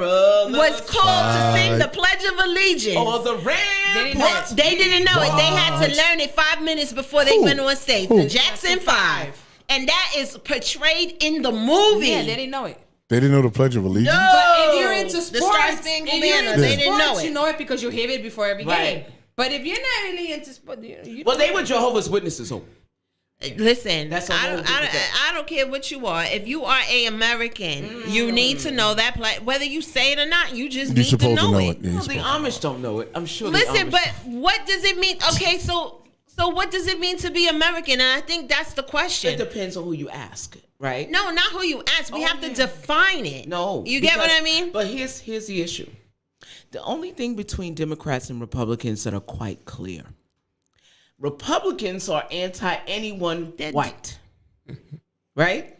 G: was called to sing the Pledge of Allegiance,
E: Or the ramparts.
G: they didn't know it. They had to learn it 5 minutes before they went on stage. The Jackson 5. And that is portrayed in the movie.
F: Yeah, they didn't know it.
A: They didn't know the Pledge of Allegiance.
G: No.
F: But if you're into sports,
G: the Star Spangled Banner, they didn't know it.
F: You know it because you hear it before every
E: Right.
F: game. But if you're not really into sports, you
E: Well, they were Jehovah's Witnesses. So.
G: Listen,
E: That's a whole different thing.
G: I don't care what you are. If you are a American, you need to know that whether you say it or not. You just
A: You're
G: need to
A: supposed
G: know it.
A: You're
E: Well, the
A: supposed to
E: Amish don't know it. I'm sure.
G: Listen,
E: the Amish
G: but what does it mean? Okay, so what does it mean to be American? And I think that's the
E: it
G: question.
E: depends on who you ask, right?
G: No, not who you ask. We have to define it.
E: No,
G: You get what I mean?
E: But here's the issue. The only thing between Democrats and Republicans that are quite clear. Republicans are anti anyone white, right?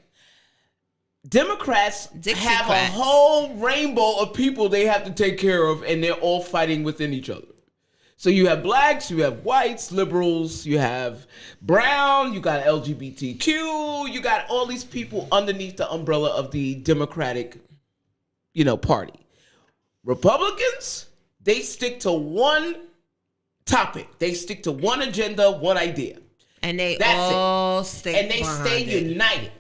E: Democrats have a whole rainbow of people they have to take care of, and they're all fighting within each other. So you have blacks, you have whites, liberals, you have brown, you got LGBTQ, you got all these people underneath the umbrella of the Democratic, party. Republicans, they stick to one topic. They stick to one agenda, one idea.
G: And they
E: That's
G: all
E: it.
G: stay
E: And they stay united.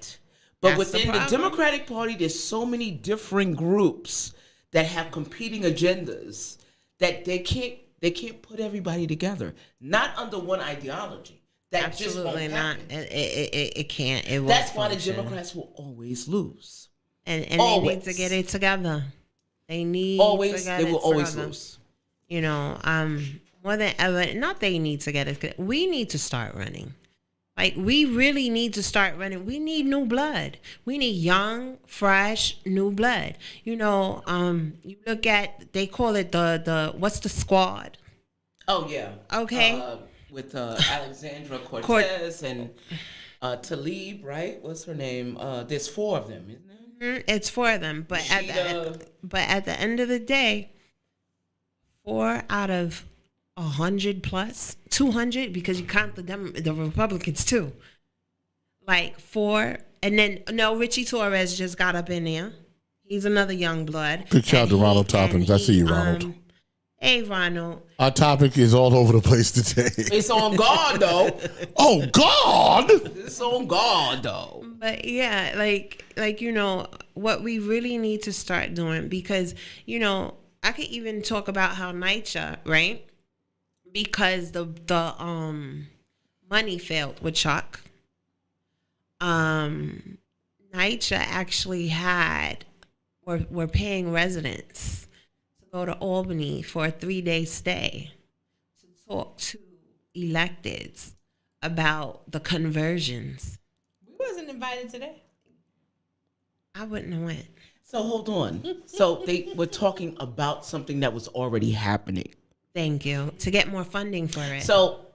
E: But
G: That's the
E: within the
G: problem.
E: Democratic Party, there's so many different groups that have competing agendas that they can't put everybody together. Not under one ideology. That
G: Absolutely
E: just won't
G: not.
E: happen.
G: It can't. It won't
E: That's why the
G: function.
E: Democrats will always lose.
G: And they
E: Always.
G: need to get it together. They need
E: Always,
G: to get
E: they will
G: it
E: always
G: together.
E: lose.
G: More than ever, not they need to get it. We need to start running. Like, we really need to start running. We need new blood. We need young, fresh, new blood. You look at, they call it what's the squad?
E: Oh, yeah.
G: Okay.
E: With Alexandra Cortez and Talib, right? What's her name? There's 4 of them, isn't there?
G: It's 4 of them. But at the end of the day, 4 out of 100 plus 200, because you count the Republicans too. Like 4, and then Richie Torres just got up in there. He's another young blood.
A: Good shout to Ronald Toppins. I see you, Ronald.
G: Hey, Ronald.
A: Our topic is all over the place today.
E: It's on guard, though.
A: Oh, God!
E: It's on guard, though.
G: But yeah, like what we really need to start doing, because I could even talk about how NYCHA, right? Because the money failed with Chuck. NYCHA actually were paying residents to go to Albany for a 3-day stay to talk to electeds about the conversions.
F: We wasn't invited today.
G: I wouldn't have went.
E: So hold on. So they were talking about something that was already happening.
G: Thank you. To get more funding for it.
E: So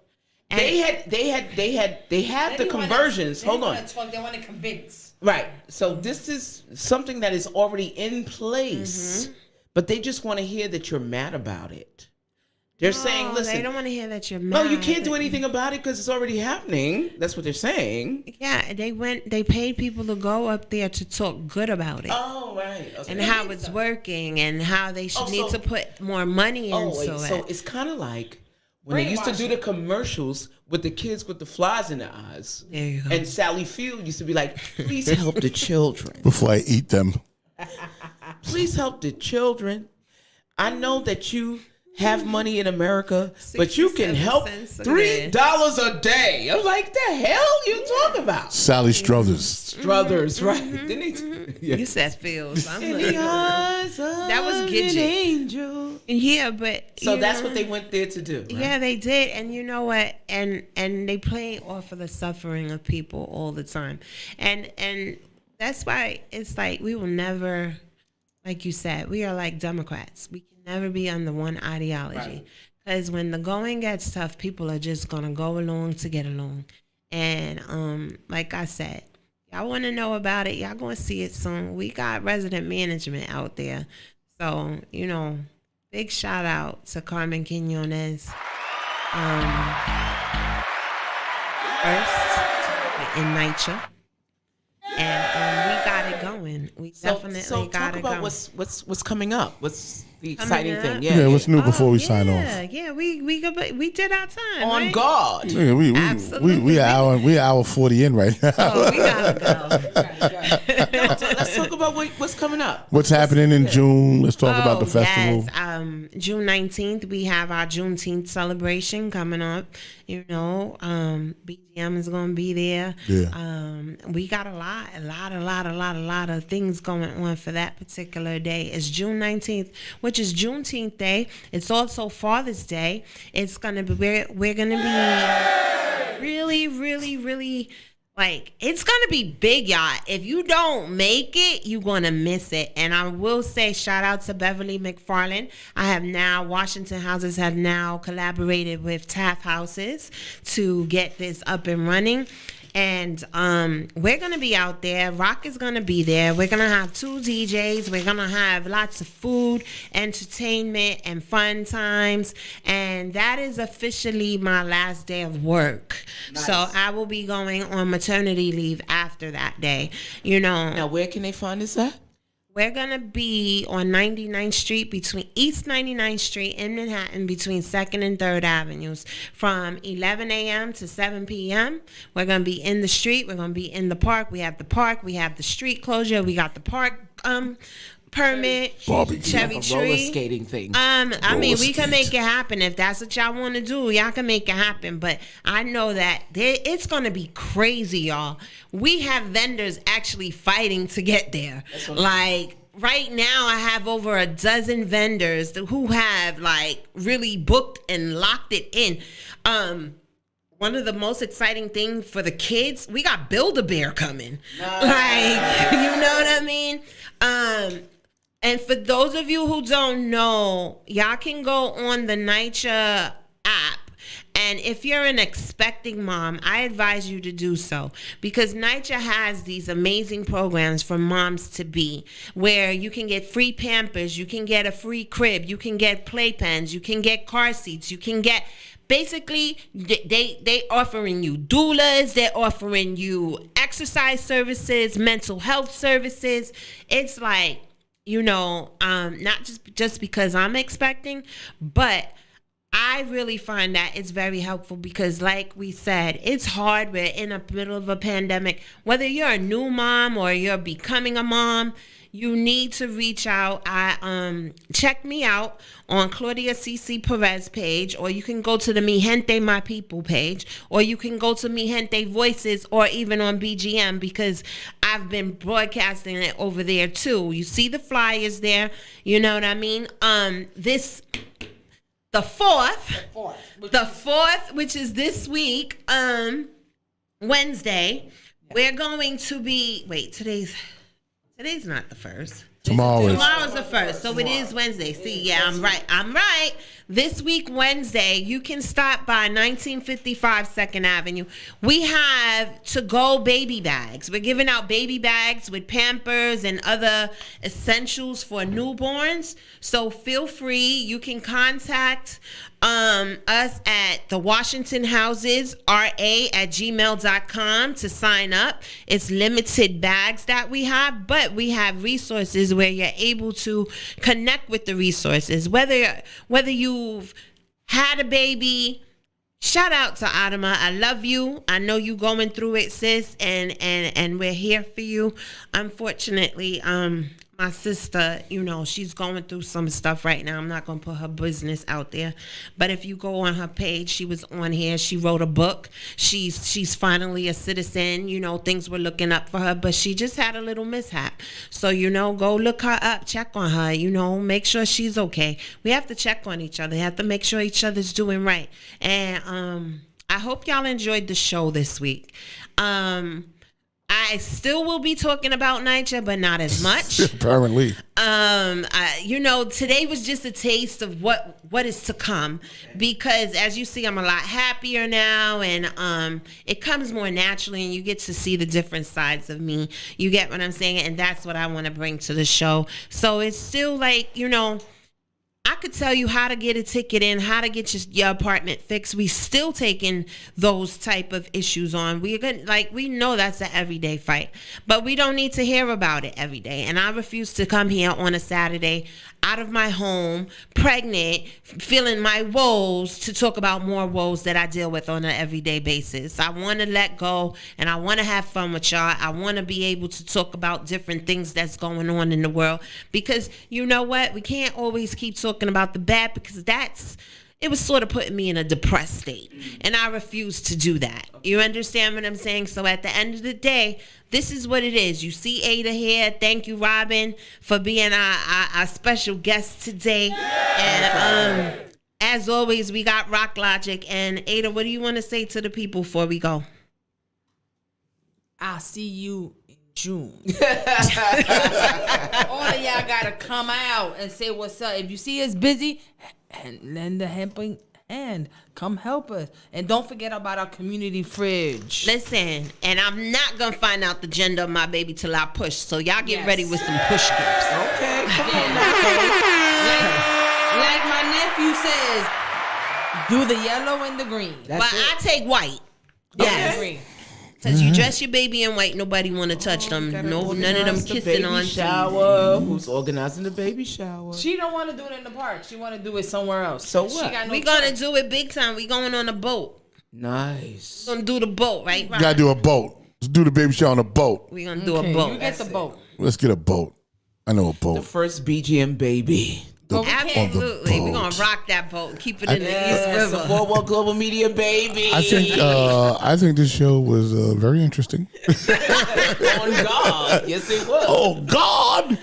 E: they had the conversions. Hold on.
F: They want to convince.
E: Right. So this is something that is already in place, but they just want to hear that you're mad about it. They're saying, listen.
G: They don't want to hear that you're mad.
E: No, you can't do anything about it because it's already happening. That's what they're saying.
G: Yeah, they paid people to go up there to talk good about it.
E: Oh, right. Okay.
G: And how it's working and how they should need to put more money into it.
E: So it's kind of like when they used to do the commercials with the kids with the flies in their eyes.
G: There you go.
E: And Sally Field used to be like, please help the children.
A: Before I eat them.
E: Please help the children. I know that you have money in America, but you can help $3 a day. I'm like, the hell you talking about?
A: Sally Struthers.
E: Struthers, right? Didn't he?
G: You said Fields.
E: In the eyes of
G: That was Gidget.
E: an angel.
G: Yeah, but
E: So that's what they went there to do. Right?
G: Yeah, they did, and you know what? And they play off of the suffering of people all the time, and that's why it's like we will never, like you said, we are like Democrats. We can never be under one ideology, because when the going gets tough, people are just gonna go along to get along. And like I said, y'all want to know about it, y'all gonna see it soon. We got resident management out there, so Big shout out to Carmen Quinones. First in NYCHA. And we got it going. We definitely got
E: talk
G: it
E: about
G: going.
E: what's coming up. What's the
G: Coming
E: exciting
G: up?
E: thing?
A: Yeah, what's new before we sign off?
G: Yeah, we did our time.
E: On
G: right?
E: guard.
A: Yeah,
G: Absolutely.
A: we hour 40 in right now.
G: Oh, we gotta go.
E: Let's talk about what's coming up.
A: What's happening in June? Let's talk about the festival.
G: Yes. June 19th, we have our Juneteenth celebration coming up. You know, BGM is gonna be there.
A: Yeah.
G: We got a lot of things going on for that particular day. It's June 19th, which is Juneteenth Day. It's also Father's Day. It's gonna be we're gonna be really like, it's gonna be big, y'all. If you don't make it, you're gonna miss it. And I will say shout out to Beverly McFarland. Washington Houses have now collaborated with Taft Houses to get this up and running. And we're going to be out there. Rock is going to be there. We're going to have 2 DJs. We're going to have lots of food, entertainment, and fun times. And that is officially my last day of work. Nice. So I will be going on maternity leave after that day. You know.
E: Now, where can they find us at?
G: We're going to be on 99th Street, between East 99th Street in Manhattan, between 2nd and 3rd Avenues, from 11 a.m. to 7 p.m. We're going to be in the street. We're going to be in the park. We have the park. We have the street closure. We got the park permit, cherry
E: a
G: tree,
E: roller skating thing.
G: I mean, we can make it happen. If that's what y'all want to do, y'all can make it happen. But I know that it's going to be crazy, y'all. We have vendors actually fighting to get there. Like, right now, I have over a dozen vendors who have, like, really booked and locked it in. One of the most exciting things for the kids, we got Build-A-Bear coming. Nice. Like, you know what I mean? And for those of you who don't know, y'all can go on the NYCHA app. And if you're an expecting mom, I advise you to do so, because NYCHA has these amazing programs for moms to be, where you can get free Pampers, you can get a free crib, you can get playpens, you can get car seats, you can get... Basically, they offering you doulas, they're offering you exercise services, mental health services. It's like, you know, not just because I'm expecting, but I really find that it's very helpful because, like we said, it's hard. We're in the middle of a pandemic. Whether you're a new mom or you're becoming a mom, you need to reach out. Check me out on Claudia CC Perez page, or you can go to the Mi Gente My People page, or you can go to Mi Gente Voices, or even on BGM, because I've been broadcasting it over there too. You see the flyers there. You know what I mean? The fourth, which is this week, Wednesday, we're going to be. Wait, today's not the first. Tomorrow's the first, so it is Wednesday. See, yeah, I'm right. This week, Wednesday, you can stop by 1955 2nd Avenue. We have to-go baby bags. We're giving out baby bags with Pampers and other essentials for newborns. So feel free. You can contact us at the Washington Houses, ra@gmail.com to sign up. It's limited bags that we have, but we have resources where you're able to connect with the resources. Whether you've had a baby, shout out to Adama. I love you. I know you going through it, sis, and we're here for you. Unfortunately, my sister, you know, she's going through some stuff right now. I'm not going to put her business out there. But if you go on her page, she was on here. She wrote a book. She's finally a citizen. You know, things were looking up for her, but she just had a little mishap. So, you know, go look her up, check on her, you know, make sure she's okay. We have to check on each other. We have to make sure each other's doing right. And I hope y'all enjoyed the show this week. I still will be talking about NYCHA, but not as much.
A: Apparently.
G: You know, today was just a taste of what is to come, because as you see, I'm a lot happier now, and it comes more naturally, and you get to see the different sides of me. You get what I'm saying? And that's what I want to bring to the show. So it's still like, you know, I could tell you how to get a ticket in, how to get your apartment fixed. We still taking those type of issues on. We know that's an everyday fight, but we don't need to hear about it every day. And I refuse to come here on a Saturday out of my home, pregnant, feeling my woes, to talk about more woes that I deal with on an everyday basis. I want to let go, and I want to have fun with y'all. I want to be able to talk about different things that's going on in the world, because you know what? We can't always keep talking about the bad, because it was sort of putting me in a depressed state, and I refuse to do that. You understand what I'm saying? So at the end of the day, this is what it is. You see Ada here. Thank you, Robin, for being our special guest today. And as always, we got Rock Logic. And Ada, what do you want to say to the people before we go?
F: I'll see you in June. All of y'all gotta come out and say what's up. If you see us busy, and lend a helping hand. Come help us. And don't forget about our community fridge.
G: Listen, and I'm not gonna find out the gender of my baby till I push. So y'all get ready with some push gifts.
E: Okay, come on
F: Like my nephew says, do the yellow and the green.
G: I take white.
F: Yes. Green.
G: Because you dress your baby in white, nobody want to touch them. No, none of them kissing on
E: shower. Who's organizing the baby shower?
F: She don't want to do it in the park. She want to do it somewhere else.
E: So what?
G: We gonna do it big time. We going on a boat.
E: Nice.
G: We gonna do the boat, right?
A: You gotta do a boat. Let's do the baby shower on a boat.
G: We gonna do a boat.
F: You get the boat.
A: Let's get a boat. I know a boat.
E: The first BGM baby.
G: Absolutely. We're going to rock that boat. Keep it in the East River.
E: Boardwalk Global Media, baby.
A: I think this show was very interesting.
E: On God. Yes, it was.
A: Oh, God.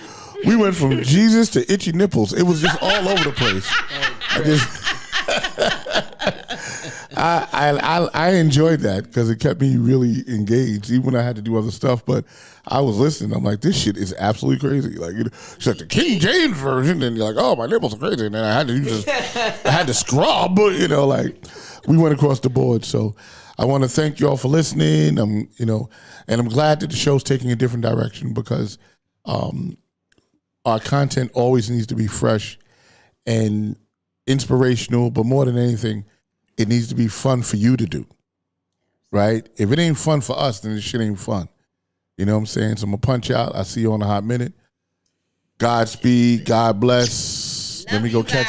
A: We went from Jesus to itchy nipples. It was just all over the place. I enjoyed that because it kept me really engaged, even when I had to do other stuff. But I was listening. I'm like, this shit is absolutely crazy. Like, she's like the King James version, and you're like, oh, my nipples are crazy. And then I had to use I had to scrub. Like we went across the board. So I want to thank you all for listening. And I'm glad that the show's taking a different direction because our content always needs to be fresh and inspirational, but more than anything, it needs to be fun for you to do, right? If it ain't fun for us, then this shit ain't fun. You know what I'm saying? So I'm going to punch out. I'll see you on a hot minute. Godspeed. God bless. Let me go catch